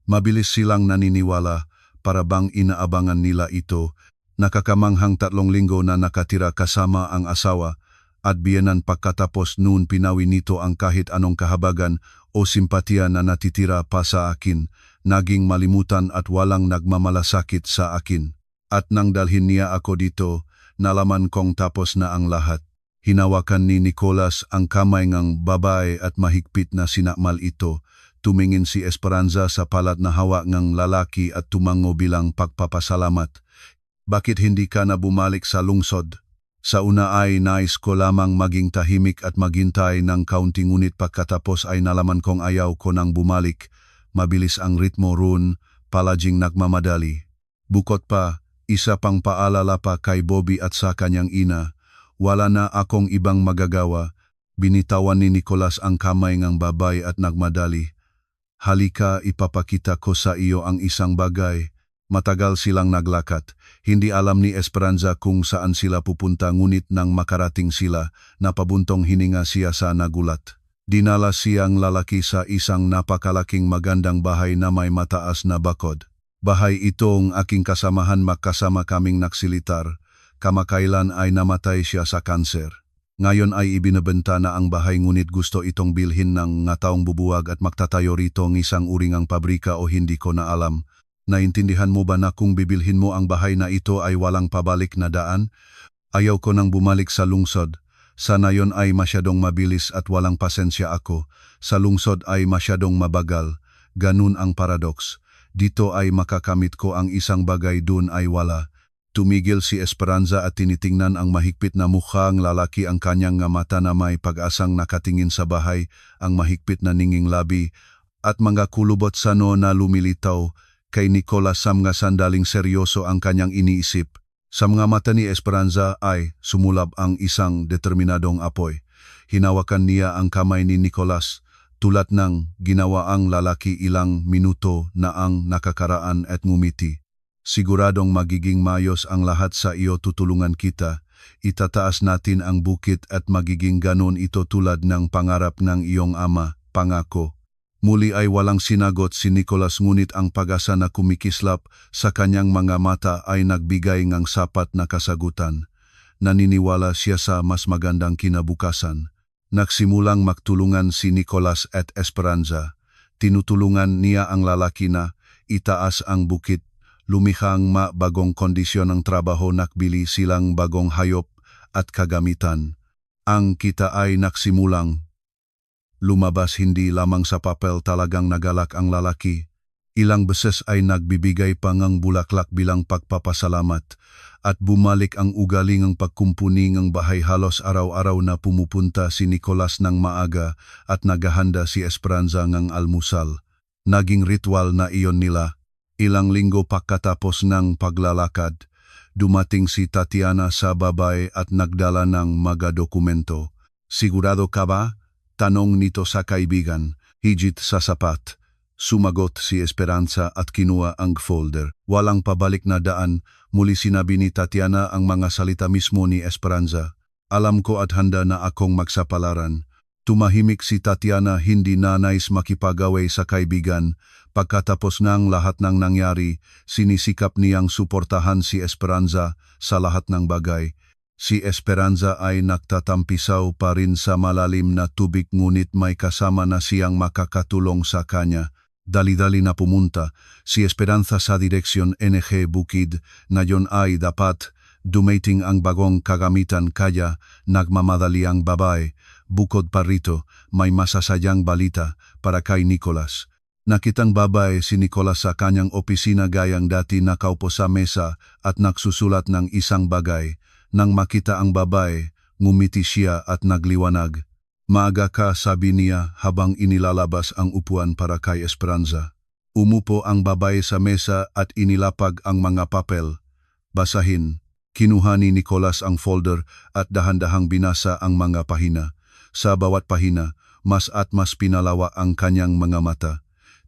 Mabilis silang naniniwala, para bang inaabangan nila ito. Nakakamanghang 3 linggo na nakatira kasama ang asawa at biyenan. Pagkatapos noon, pinawi nito ang kahit anong kahabagan o simpatiya na natitira pa sa akin. Naging malimutan at walang nagmamalasakit sa akin. At nang dalhin niya ako dito, nalaman kong tapos na ang lahat. Hinawakan ni Nicolas ang kamay ng babae at mahigpit na sinakmal ito. Tumingin si Esperanza sa palat na hawak ng lalaki at tumango bilang pagpapasalamat. Bakit hindi ka na bumalik sa lungsod? Sa una ay nais ko lamang maging tahimik at maghintay ng kaunti ngunit pagkatapos ay nalaman kong ayaw ko nang bumalik. Mabilis ang ritmo roon, palaging nagmamadali. Bukod pa, isa pang paalala pa kay Bobby at sa kanyang ina. Wala na akong ibang magagawa. Binitawan ni Nicolas ang kamay ng babae at nagmadali. Halika, ipapakita ko sa iyo ang isang bagay. Matagal silang naglakad. Hindi alam ni Esperanza kung saan sila pupunta ngunit nang makarating sila, napabuntong hininga siya sa nagulat. Dinala siyang lalaki sa isang napakalaking magandang bahay na may mataas na bakod. Bahay itong aking kasamahan magkasama kaming naksilitar. Kamakailan ay namatay siya sa kanser. Ngayon ay ibinebenta na ang bahay ngunit gusto itong bilhin ng taong bubuwag at magtatayo rito ng isang uringang pabrika o hindi ko na alam. Naintindihan mo ba na kung bibilhin mo ang bahay na ito ay walang pabalik na daan? Ayaw ko nang bumalik sa lungsod. Sana yon ay masyadong mabilis at walang pasensya ako. Sa lungsod ay masyadong mabagal. Ganun ang paradox. Dito ay makakamit ko ang isang bagay, dun ay wala. Tumigil si Esperanza at tinitingnan ang mahigpit na mukha ng lalaki, ang kanyang mata na may pag-asang nakatingin sa bahay, ang mahigpit na ninging labi, at mga kulubot sano na lumilitaw. Kay Nicolas sa mga sandaling seryoso ang kanyang iniisip. Sa mga mata ni Esperanza ay sumulab ang isang determinadong apoy. Hinawakan niya ang kamay ni Nicolas, tulad ng ginawa ang lalaki ilang minuto na ang nakakaraan at ngumiti. Siguradong magiging mayos ang lahat sa iyo, tutulungan kita. Itataas natin ang bukit at magiging ganon ito tulad ng pangarap ng iyong ama, pangako. Muli ay walang sinagot si Nicolas ngunit ang pag-asa na kumikislap sa kanyang mga mata ay nagbigay ng sapat na kasagutan. Naniniwala siya sa mas magandang kinabukasan. Nagsimulang magtulungan si Nicolas at Esperanza. Tinutulungan niya ang lalaki na itaas ang bukit. Lumihang bagong kondisyon ng trabaho, nakbili silang bagong hayop at kagamitan. Ang kita ay nagsimulang lumabas, hindi lamang sa papel, talagang nagalak ang lalaki. Ilang beses ay nagbibigay pa ng bulaklak bilang pagpapasalamat at bumalik ang ugali ng pagkumpuni ng bahay. Halos araw-araw na pumupunta si Nicolas ng maaga at naghahanda si Esperanza ng almusal. Naging ritual na iyon nila. Ilang linggo pagkatapos ng paglalakad, dumating si Tatiana sa babae at nagdala ng mga dokumento. Sigurado ka ba? Tanong nito sa kaibigan. Higit sa sapat. Sumagot si Esperanza at kinuha ang folder. Walang pabalik na daan, muli sinabi ni Tatiana ang mga salita mismo ni Esperanza. Alam ko at handa na akong magsapalaran. Tumahimik si Tatiana, hindi na nais makipag-away sa kaibigan. Pagkatapos ng lahat ng nangyari, sinisikap niyang suportahan si Esperanza sa lahat ng bagay. Si Esperanza ay nagtatampisaw pa rin sa malalim na tubig ngunit may kasama na siyang makakatulong sa kanya. Dali-dali na pumunta si Esperanza sa direksyon NG Bukid na yon ay dapat dumating ang bagong kagamitan, kaya nagmamadali ang babae. Bukod pa rito, may masasayang balita para kay Nicolas. Nakitang babae si Nicolas sa kanyang opisina gayang dati, nakaupo sa mesa at nagsusulat ng isang bagay. Nang makita ang babae, ngumiti siya at nagliwanag. Maaga ka, sabi niya habang inilalabas ang upuan para kay Esperanza. Umupo ang babae sa mesa at inilapag ang mga papel. Basahin. Kinuha ni Nicolas ang folder at dahan-dahang binasa ang mga pahina. Sa bawat pahina, mas at mas pinalawa ang kanyang mga mata.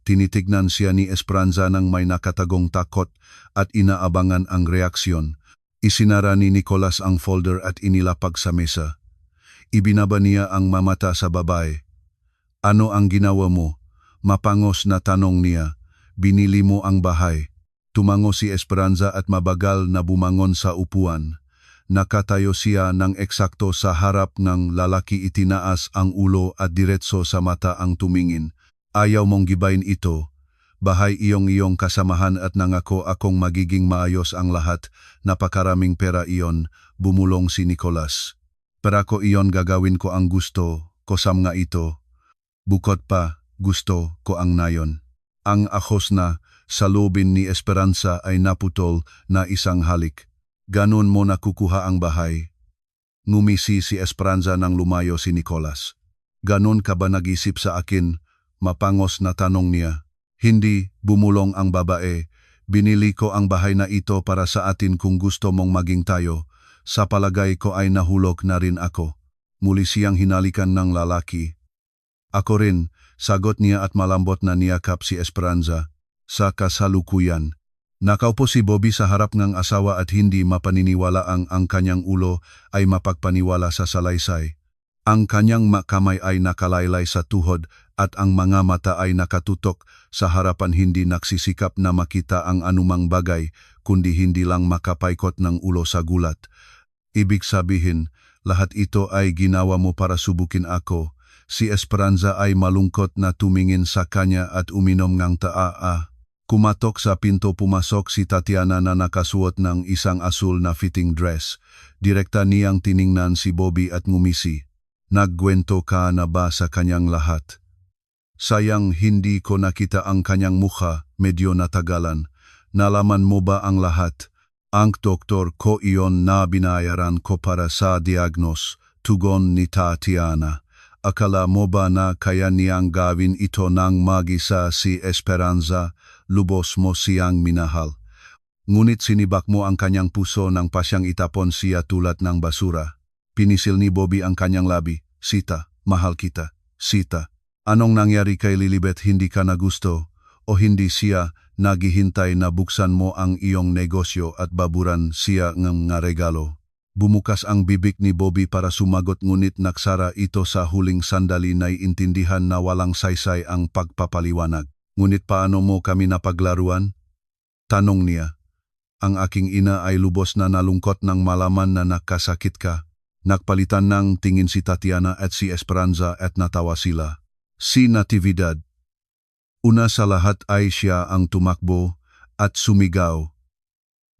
Tinitignan siya ni Esperanza ng may nakatagong takot at inaabangan ang reaksyon. Isinara ni Nicolas ang folder at inilapag sa mesa. Ibinaba niya ang mamata sa babae. Ano ang ginawa mo? Mapangos na tanong niya. Binili mo ang bahay. Tumango si Esperanza at mabagal na bumangon sa upuan. Nakatayo siya ng eksakto sa harap ng lalaki, itinaas ang ulo at diretso sa mata ang tumingin. Ayaw mong gibayin ito. Bahay iyong kasamahan at nangako akong magiging maayos ang lahat. Napakaraming pera iyon, bumulong si Nicolas. Pero ko iyon gagawin ko ang gusto ko sa mga ito. Bukod pa, Gusto ko ang nayon. Ang ahos na salubin ni Esperanza ay naputol na isang halik. Ganon mo nakukuha ang bahay. Ngumisi si Esperanza nang lumayo si Nicolas. Ganon ka ba nag-isip sa akin? Mapangos na tanong niya. Hindi, bumulong ang babae. Binili ko ang bahay na ito para sa atin kung gusto mong maging tayo. Sa palagay ko ay nahulog na rin ako. Muli siyang hinalikan ng lalaki. Ako rin, sagot niya at malambot na niyakap si Esperanza. Sa kasalukuyan, nakaupo si Bobby sa harap ng asawa at hindi mapaniniwala ang kanyang ulo ay mapagpaniwala sa salaysay. Ang kanyang kamay ay nakalaylay sa tuhod at ang mga mata ay nakatutok sa harapan, hindi nagsisikap na makita ang anumang bagay kundi hindi lang makapaikot ng ulo sa gulat. Ibig sabihin, lahat ito ay ginawa mo para subukin ako. Si Esperanza ay malungkot na tumingin sa kanya at uminom ng taa. Kumatok sa pinto, pumasok si Tatiana na nakasuot ng isang asul na fitting dress. Direkta niyang tiningnan si Bobby at ngumisi. Nagkwento ka na ba sa kanyang lahat? Sayang hindi ko nakita ang kanyang mukha, medyo natagalan. Nalaman mo ba ang lahat? Ang doktor ko iyon na binayaran ko para sa diagnos, tugon ni Tatiana. Akala mo ba na kaya niyang gawin ito nang mag-isa si Esperanza? Lubos mo siyang minahal. Ngunit sinibak mo ang kanyang puso nang pasyang itapon siya tulad ng basura. Pinisil ni Bobby ang kanyang labi. Sita, mahal kita. Sita, anong nangyari kay Lilibet? Hindi ka na gusto o hindi siya naghihintay na buksan mo ang iyong negosyo at baburan siya ng regalo? Bumukas ang bibig ni Bobby para sumagot, ngunit naksara ito sa huling sandali. Naiintindihan na walang saysay ang pagpapaliwanag. Ngunit paano mo kami napaglaruan? Tanong niya. Ang aking ina ay lubos na nalungkot nang malaman na nakasakit ka. Nagpalitan ng tingin si Tatiana at si Esperanza at natawa sila. Si Natividad. Una sa lahat ay siya ang tumakbo at sumigaw.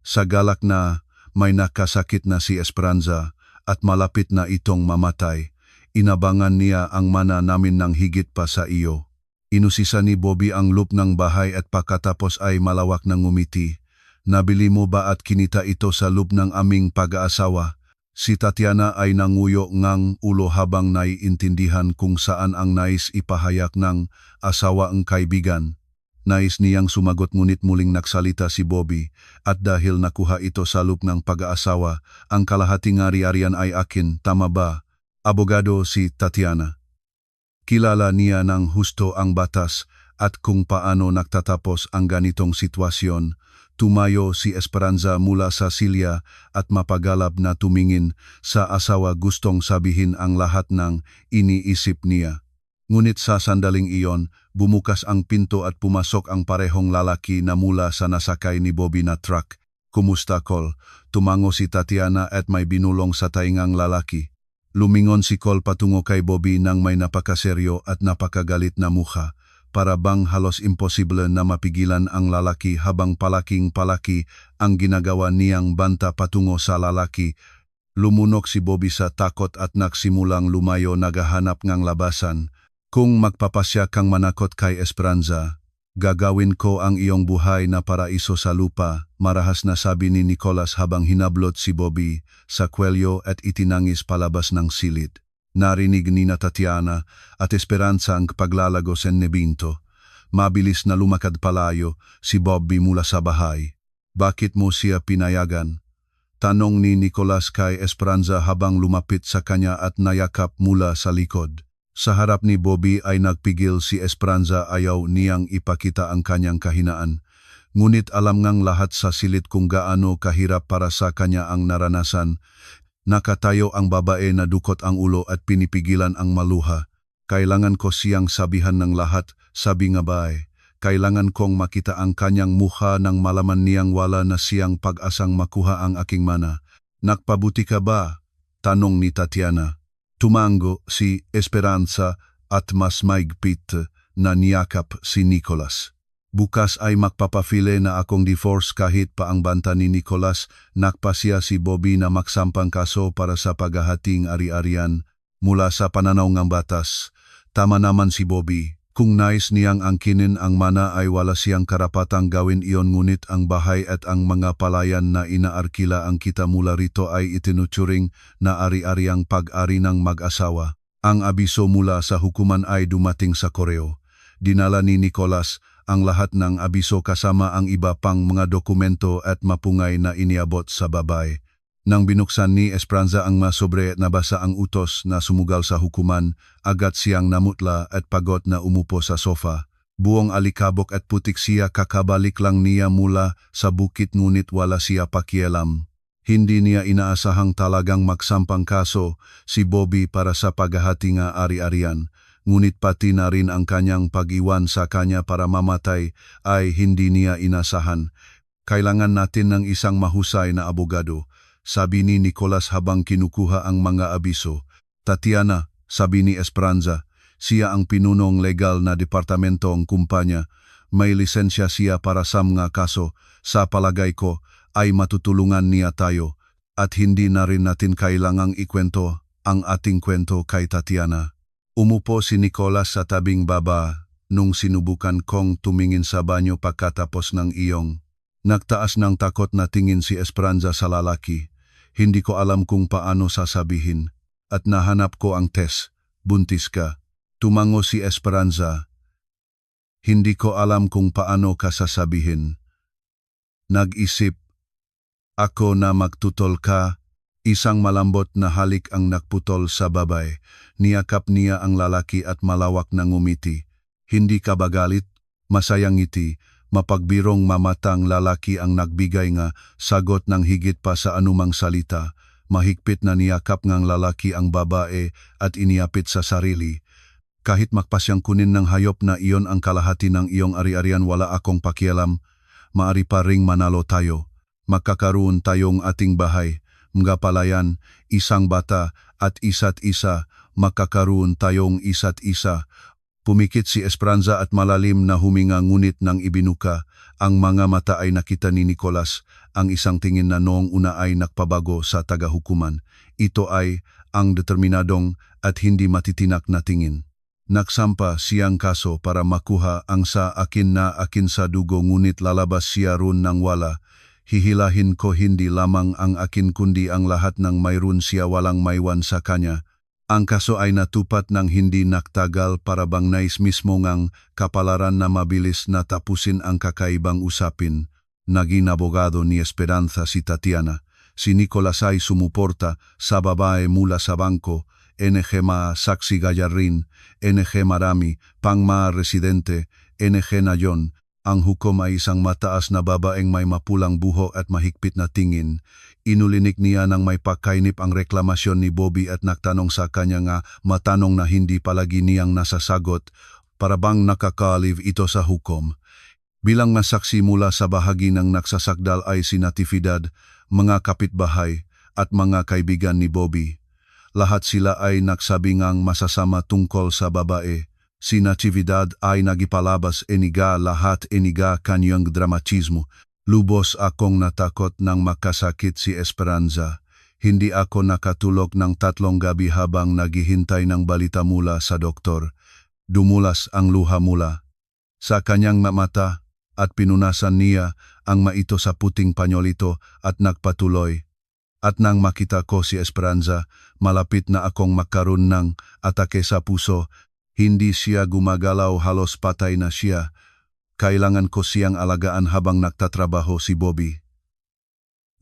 Sa galak na may nakasakit na si Esperanza at malapit na itong mamatay, inabangan niya ang mana namin ng higit pa sa iyo. Inusisa ni Bobby ang loop ng bahay at pagkatapos ay malawak ng ngumiti. Nabili mo ba at kinita ito sa loop ng aming pag-aasawa? Si Tatiana ay nanguyo ngang ulo habang naiintindihan kung saan ang nais ipahayak ng asawa ang kaibigan. Nais niyang sumagot, ngunit muling nagsalita si Bobby, at dahil nakuha ito sa loop ng pag-aasawa, ang kalahating ari-arian ay akin, tama ba? Abogado si Tatiana. Kilala niya ng husto ang batas at kung paano nagtatapos ang ganitong sitwasyon. Tumayo si Esperanza mula sa silya at mapagalab na tumingin sa asawa, gustong sabihin ang lahat ng iniisip niya. Ngunit sa sandaling iyon, bumukas ang pinto at pumasok ang parehong lalaki na mula sa nasakay ni Bobby na truck. Kumusta, Col? Tumango si Tatiana at may binulong sa taingang lalaki. Lumingon si Col patungo kay Bobby nang may napakaseryo at napakagalit na mukha. Para bang halos imposible na mapigilan ang lalaki habang palaking-palaki ang ginagawa niyang banta patungo sa lalaki. Lumunok si Bobby sa takot at nagsimulang lumayo, naghahanap ng labasan. Kung magpapasya kang manakot kay Esperanza, gagawin ko ang iyong buhay na paraiso sa lupa, marahas na sabi ni Nicolas habang hinablot si Bobby sa kwelyo at itinangis palabas ng silid. Narinig ni Tatiana at Esperanza ang paglalago sa nebinto. Mabilis na lumakad palayo si Bobby mula sa bahay. Bakit mo siya pinayagan? Tanong ni Nicolas kay Esperanza habang lumapit sa kanya at nayakap mula sa likod. Sa harap ni Bobby ay nagpigil si Esperanza, ayaw niyang ipakita ang kanyang kahinaan. Ngunit alam ngang lahat sa silid kung gaano kahirap para sa kanya ang naranasan. Nakatayo ang babae na dukot ang ulo at pinipigilan ang maluha. Kailangan ko siyang sabihan ng lahat, sabi nga ba eh. Kailangan kong makita ang kanyang mukha nang malaman niyang wala na siyang pag-asang makuha ang aking mana. Nakpabuti ka ba? Tanong ni Tatiana. Tumango si Esperanza at mas maigpit na niyakap si Nicolas. Bukas ay magpapafile na akong divorce kahit pa ang banta ni Nicolas. Nakpasya si Bobby na magsampang kaso para sa paghahating ari-arian mula sa pananaw ng batas. Tama naman si Bobby, Kung nais niyang angkinin ang mana ay wala siyang karapatang gawin iyon, ngunit ang bahay at ang mga palayan na inaarkila ang kita mula rito ay itinuturing na ari-ariang pag-ari ng mag-asawa. Ang abiso mula sa hukuman ay dumating sa koreo. Dinala ni Nicolas ang lahat ng abiso kasama ang iba pang mga dokumento at mapungay na iniabot sa babae. Nang binuksan ni Esperanza ang masobre at nabasa ang utos na sumugal sa hukuman, agad siyang namutla at pagod na umupo sa sofa. Buong alikabok at putik siya, kakabalik lang niya mula sa bukit, ngunit wala siya pakialam. Hindi niya inaasahang talagang magsampang kaso si Bobby para sa paghahati ng ari-arian. Ngunit pati na rin ang kanyang pag-iwan sa kanya para mamatay ay hindi niya inasahan. Kailangan natin ng isang mahusay na abogado, sabi ni Nicolas habang kinukuha ang mga abiso. Tatiana, sabi ni Esperanza, siya ang pinunong legal na departamento ng kumpanya. May lisensya siya para sa mga kaso. Sa palagay ko ay matutulungan niya tayo at hindi na rin natin kailangang ikwento ang ating kwento kay Tatiana. Umupo si Nicolas sa tabing baba nung sinubukan kong tumingin sa banyo pagkatapos ng iyong. Nagtaas ng takot na tingin si Esperanza sa lalaki. Hindi ko alam kung paano sasabihin. At nahanap ko ang test. Buntis ka. Tumango si Esperanza. Hindi ko alam kung paano ka sasabihin. Nag-isip ako na magtutol ka. Isang malambot na halik ang nakputol sa babae. Niyakap niya ang lalaki at malawak na ngumiti. Hindi ka ba galit? Masayang ngiti. Mapagbirong mamatang lalaki ang nagbigay nga sagot ng higit pa sa anumang salita. Mahigpit na niyakap ngang lalaki ang babae at iniapit sa sarili. Kahit makpasyang kunin ng hayop na iyon ang kalahati ng iyong ari-arian, wala akong pakialam. Maari pa ring manalo tayo. Magkakaroon tayong ating bahay, mga palayan, isang bata at isa't isa. Magkakaroon tayong isa't isa. Pumikit si Esperanza at malalim na huminga, ngunit nang ibinuka ang mga mata ay nakita ni Nicolas ang isang tingin na noong una ay nakpabago sa tagahukuman. Ito ay ang determinadong at hindi matitinak na tingin. Nagsampa siyang kaso para makuha ang sa akin na akin sa dugo, ngunit lalabas siya roon ng wala. Hihilahin ko hindi lamang ang akin kundi ang lahat ng mayroon siya, walang maiwan sa kanya. Ang kaso ay natupat ng hindi naktagal, para bang nais mismo ngang kapalaran na mabilis na tapusin ang kakaibang usapin. Naging abogado ni Esperanza si Tatiana. Si Nicolas ay sumuporta sa babae mula sa bangko. NG Ma Saksi Gayarin, NG Marami, Pang Ma Residente, NG Nayon. Ang hukom ay isang mataas na babaeng may mapulang buhok at mahigpit na tingin. Inulinik niya nang may pagkainip ang reklamasyon ni Bobby at nagtanong sa kanya nga matanong na hindi palagi niyang nasasagot, para bang nakakalive ito sa hukom. Bilang masaksi mula sa bahagi ng nagsasakdal ay si Natividad, mga kapitbahay at mga kaibigan ni Bobby. Lahat sila ay nagsabi ngang masasama tungkol sa babae. Si Natividad ay nagipalabas, eniga lahat, eniga kanyang dramatismo. Lubos akong natakot nang makasakit si Esperanza. Hindi ako nakatulog ng 3 gabi habang naghihintay ng balita mula sa doktor. Dumulas ang luha mula sa kanyang mata at pinunasan niya ang maito sa puting panyolito at nagpatuloy. At nang makita ko si Esperanza, malapit na akong magkaroon ng atake sa puso. Hindi siya gumagalaw, halos patay na siya. Kailangan ko siyang alagaan habang nagtatrabaho si Bobby.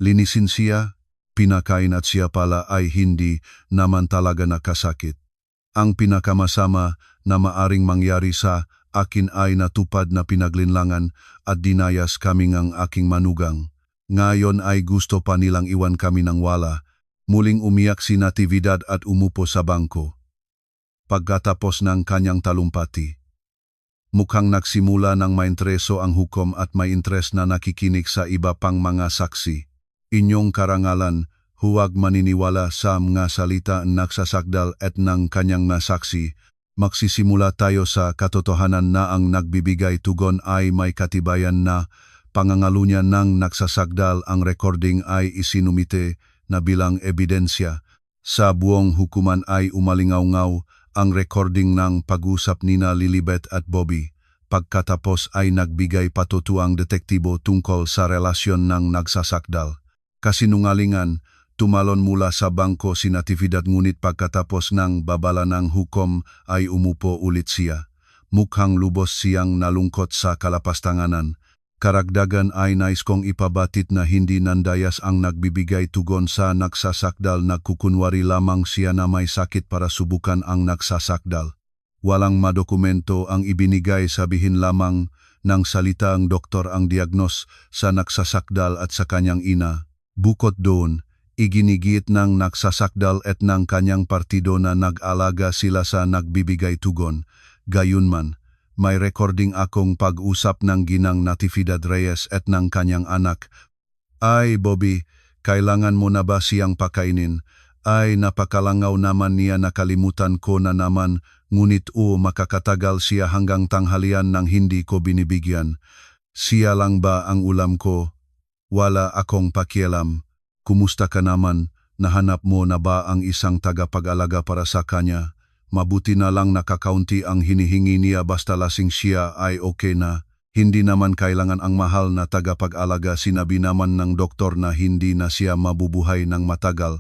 Linisin siya, pinakain at siya pala ay hindi naman talaga nakasakit. Ang pinakamasama na maaring mangyari sa akin ay natupad na pinaglinlangan at dinayas kami ng aking manugang. Ngayon ay gusto pa nilang iwan kami ng wala. Muling umiyak si Natividad at umupo sa bangko. Pagkatapos ng kanyang talumpati, mukhang nagsimula ng maintreso ang hukom at may interes na nakikinig sa iba pang mga saksi. Inyong karangalan, huwag maniniwala sa mga salita nagsasakdal at ng kanyang nasaksi. Magsisimula tayo sa katotohanan na ang nagbibigay tugon ay may katibayan na pangangalunya ng nagsasakdal. Ang recording ay isinumite na bilang ebidensya. Sa buong hukuman ay umalingaw-ngaw ang recording ng pag-usap nina Lilibet at Bobby. Pagkatapos ay nagbigay patutuang detektibo tungkol sa relasyon ng nagsasakdal. Kasinungalingan, tumalon mula sa bangko si Natividad ngunit pagkatapos ng babala ng hukom ay umupo ulit siya. Mukhang lubos siyang nalungkot sa kalapastanganan. Karagdagan ay nais kong ipabatid na hindi nandayas ang nagbibigay tugon sa nagsasakdal na kukunwari lamang siya na may sakit para subukan ang nagsasakdal. Walang madokumento ang ibinigay, sabihin lamang ng salita ang doktor ang diagnos sa nagsasakdal at sa kanyang ina. Bukod doon, iginigit ng nagsasakdal at ng kanyang partido na nag-alaga sila sa nagbibigay tugon. Gayunman, may recording akong pag-usap ng ginang Natividad Reyes at ng kanyang anak. Ay, Bobby, kailangan mo na ba siyang pakainin? Ay, napakalangaw naman niya, nakalimutan ko na naman, ngunit makakatagal siya hanggang tanghalian nang hindi ko binibigyan. Siya lang ba ang ulam ko? Wala akong pakialam. Kumusta ka naman? Nahanap mo na ba ang isang tagapag-alaga para sa kanya? Mabuti na lang nakakaunti ang hinihingi niya basta lasing siya ay okay na. Hindi naman kailangan ang mahal na tagapag-alaga. Sinabi naman ng doktor na hindi na siya mabubuhay ng matagal.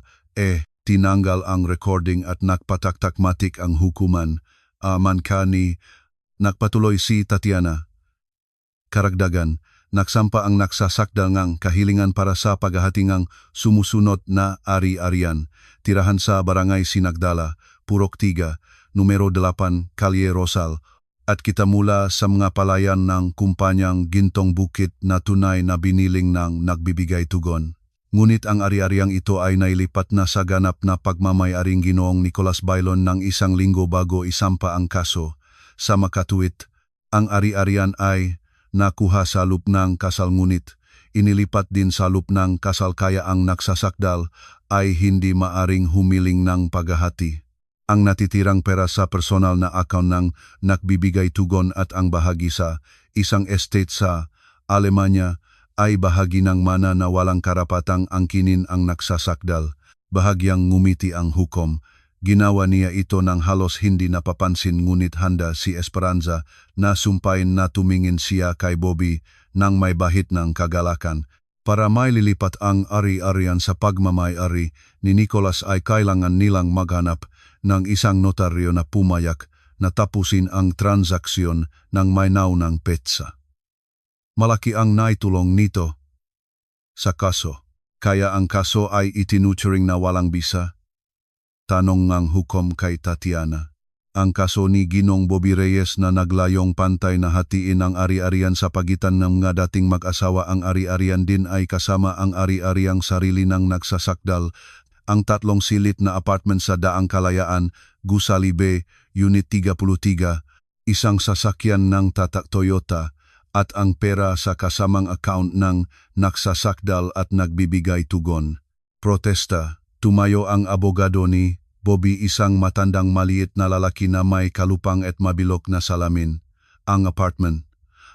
Tinanggal ang recording at nakpataktakmatik ang hukuman. Mankani, nakpatuloy si Tatiana. Karagdagan, naksampa ang nagsasakdal ngang kahilingan para sa paghahatingang sumusunod na ari-arian. Tirahan sa Barangay Sinagdala, Purok 3, numero 8, Calle Rosal, at kita mula sa mga palayan ng kumpanyang Gintong Bukit na tunay na biniling ng nagbibigay tugon. Ngunit ang ari-ariang ito ay nailipat na sa ganap na pagmamayaring Ginoong Nicolas Bailon ng isang linggo bago isampa ang kaso. Sa makatuwid, ang ari-arian ay nakuha sa lupnang kasal ngunit inilipat din sa lupnang kasal kaya ang nagsasakdal ay hindi maaring humiling ng paghahati. Ang natitirang pera sa personal na account ng nagbibigay tugon at ang bahagi sa isang estate sa Alemanya ay bahagi ng mana na walang karapatang angkinin ang nagsasakdal. Bahagyang ngumiti ang hukom. Ginawa niya ito ng halos hindi napapansin ngunit handa si Esperanza na sumpain na tumingin siya kay Bobby nang may bahit ng kagalakan. Para maililipat ang ari-arian sa pagmamayari ni Nicolas ay kailangan nilang maghanap ng isang notaryo na pumayak na tapusin ang transaksyon ng may naunang petsa. Malaki ang naitulong nito sa kaso, kaya ang kaso ay itinuturing na walang bisa. Tanong ng hukom kay Tatiana. Ang kaso ni Ginong Bobby Reyes na naglayong pantay na hatiin ang ari-arian sa pagitan ng mga dating mag-asawa. Ang ari-arian din ay kasama ang ari-ariang sarili ng nagsasakdal. Ang 3 silit na apartment sa Daang Kalayaan, Gusali Bay, Unit 33, isang sasakyan ng tatak Toyota, at ang pera sa kasamang account ng nagsasakdal at nagbibigay tugon. Protesta. Tumayo ang abogado ni Bobby, isang matandang maliit na lalaki na may kalupang at mabilok na salamin. Ang apartment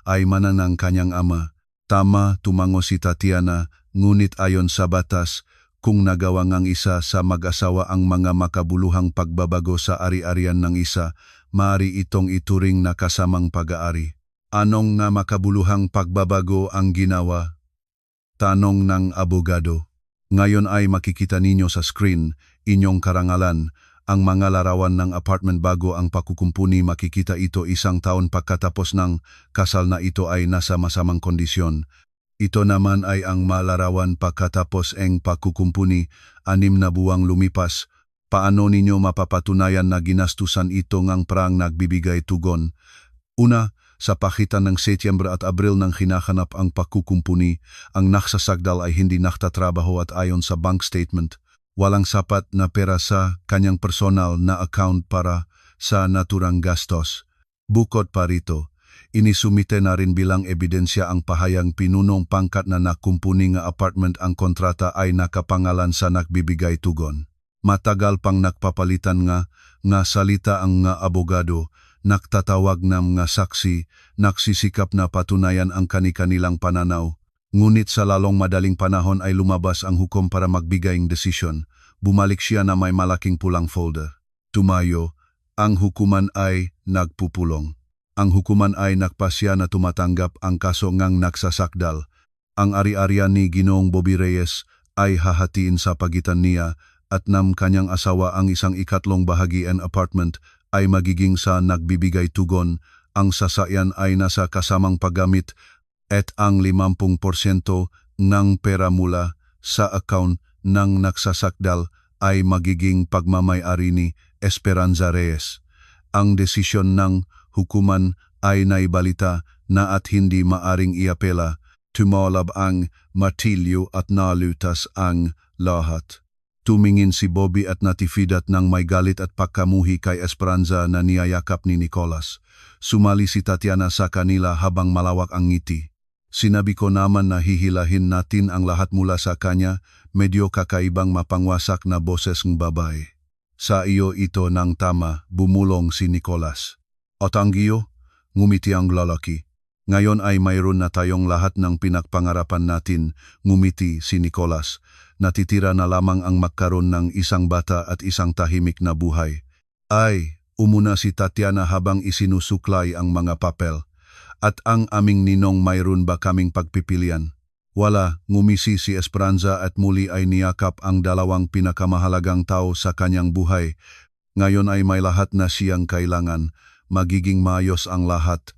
ay mana ng kanyang ama. Tama, tumango si Tatiana, ngunit ayon sa batas, kung nagawa ng isa sa mag-asawa ang mga makabuluhang pagbabago sa ari-arian ng isa, maaari itong ituring na kasamang pag-aari. Anong nga makabuluhang pagbabago ang ginawa? Tanong ng abogado. Ngayon ay makikita ninyo sa screen, inyong karangalan, ang mga larawan ng apartment bago ang pakukumpuni. Makikita ito 1 taon pagkatapos ng kasal na ito ay nasa masamang kondisyon. Ito naman ay ang malarawan pagkatapos ang pakukumpuni, 6 na buwang lumipas. Paano ninyo mapapatunayan na ginastusan ito ngang parang nagbibigay tugon? Una, sa pagitan ng Setyembre at Abril nang hinahanap ang pakukumpuni, ang nagsasakdal ay hindi naktatrabaho at ayon sa bank statement, walang sapat na pera sa kanyang personal na account para sa naturang gastos. Bukod pa rito, inisumite na rin bilang ebidensya ang pahayang pinunong pangkat na nakumpuni nga apartment ang kontrata ay nakapangalan sa nagbibigay tugon. Matagal pang nakpapalitan nga salita ang nga abogado, naktatawag ng mga saksi, nagsisikap na patunayan ang kani-kanilang pananaw. Ngunit sa lalong madaling panahon ay lumabas ang hukom para magbigay ng desisyon. Bumalik siya na may malaking pulang folder. Tumayo, Ang hukuman ay nagpupulong. Ang hukuman ay nagpasya na tumatanggap ang kaso ngang nagsasakdal. Ang ari-arian ni Ginoong Bobby Reyes ay hahatiin sa pagitan niya at ng kanyang asawa ang 1/3 bahagi and apartment ay magiging sa nagbibigay tugon. Ang sasakyan ay nasa kasamang paggamit at ang 50% ng pera mula sa account ng nagsasakdal ay magiging pagmamay-ari ni Esperanza Reyes. Ang desisyon ng hukuman ay naibalita na at hindi maaring iapela. Tumalab ang martilyo at nalutas ang lahat. Tumingin si Bobby at natifidat ng may galit at pagkamuhi kay Esperanza na niyayakap ni Nicolas. Sumali si Tatiana sa kanila habang malawak ang ngiti. Sinabi ko naman na hihilahin natin ang lahat mula sa kanya, medyo kakaibang mapangwasak na boses ng babae. Sa iyo ito ng tama, bumulong si Nicolas. Otanggiyo, ngumiti ang lalaki. Ngayon ay mayroon na tayong lahat ng pinagpangarapan natin, ngumiti si Nicolas. Natitira na lamang ang magkaroon ng isang bata at isang tahimik na buhay. Ay, umuna si Tatiana habang isinusuklay ang mga papel. At ang aming ninong mayroon ba kaming pagpipilian? Wala, ngumisi si Esperanza at muli ay niyakap ang dalawang pinakamahalagang tao sa kanyang buhay. Ngayon ay may lahat na siyang kailangan. Magiging maayos ang lahat.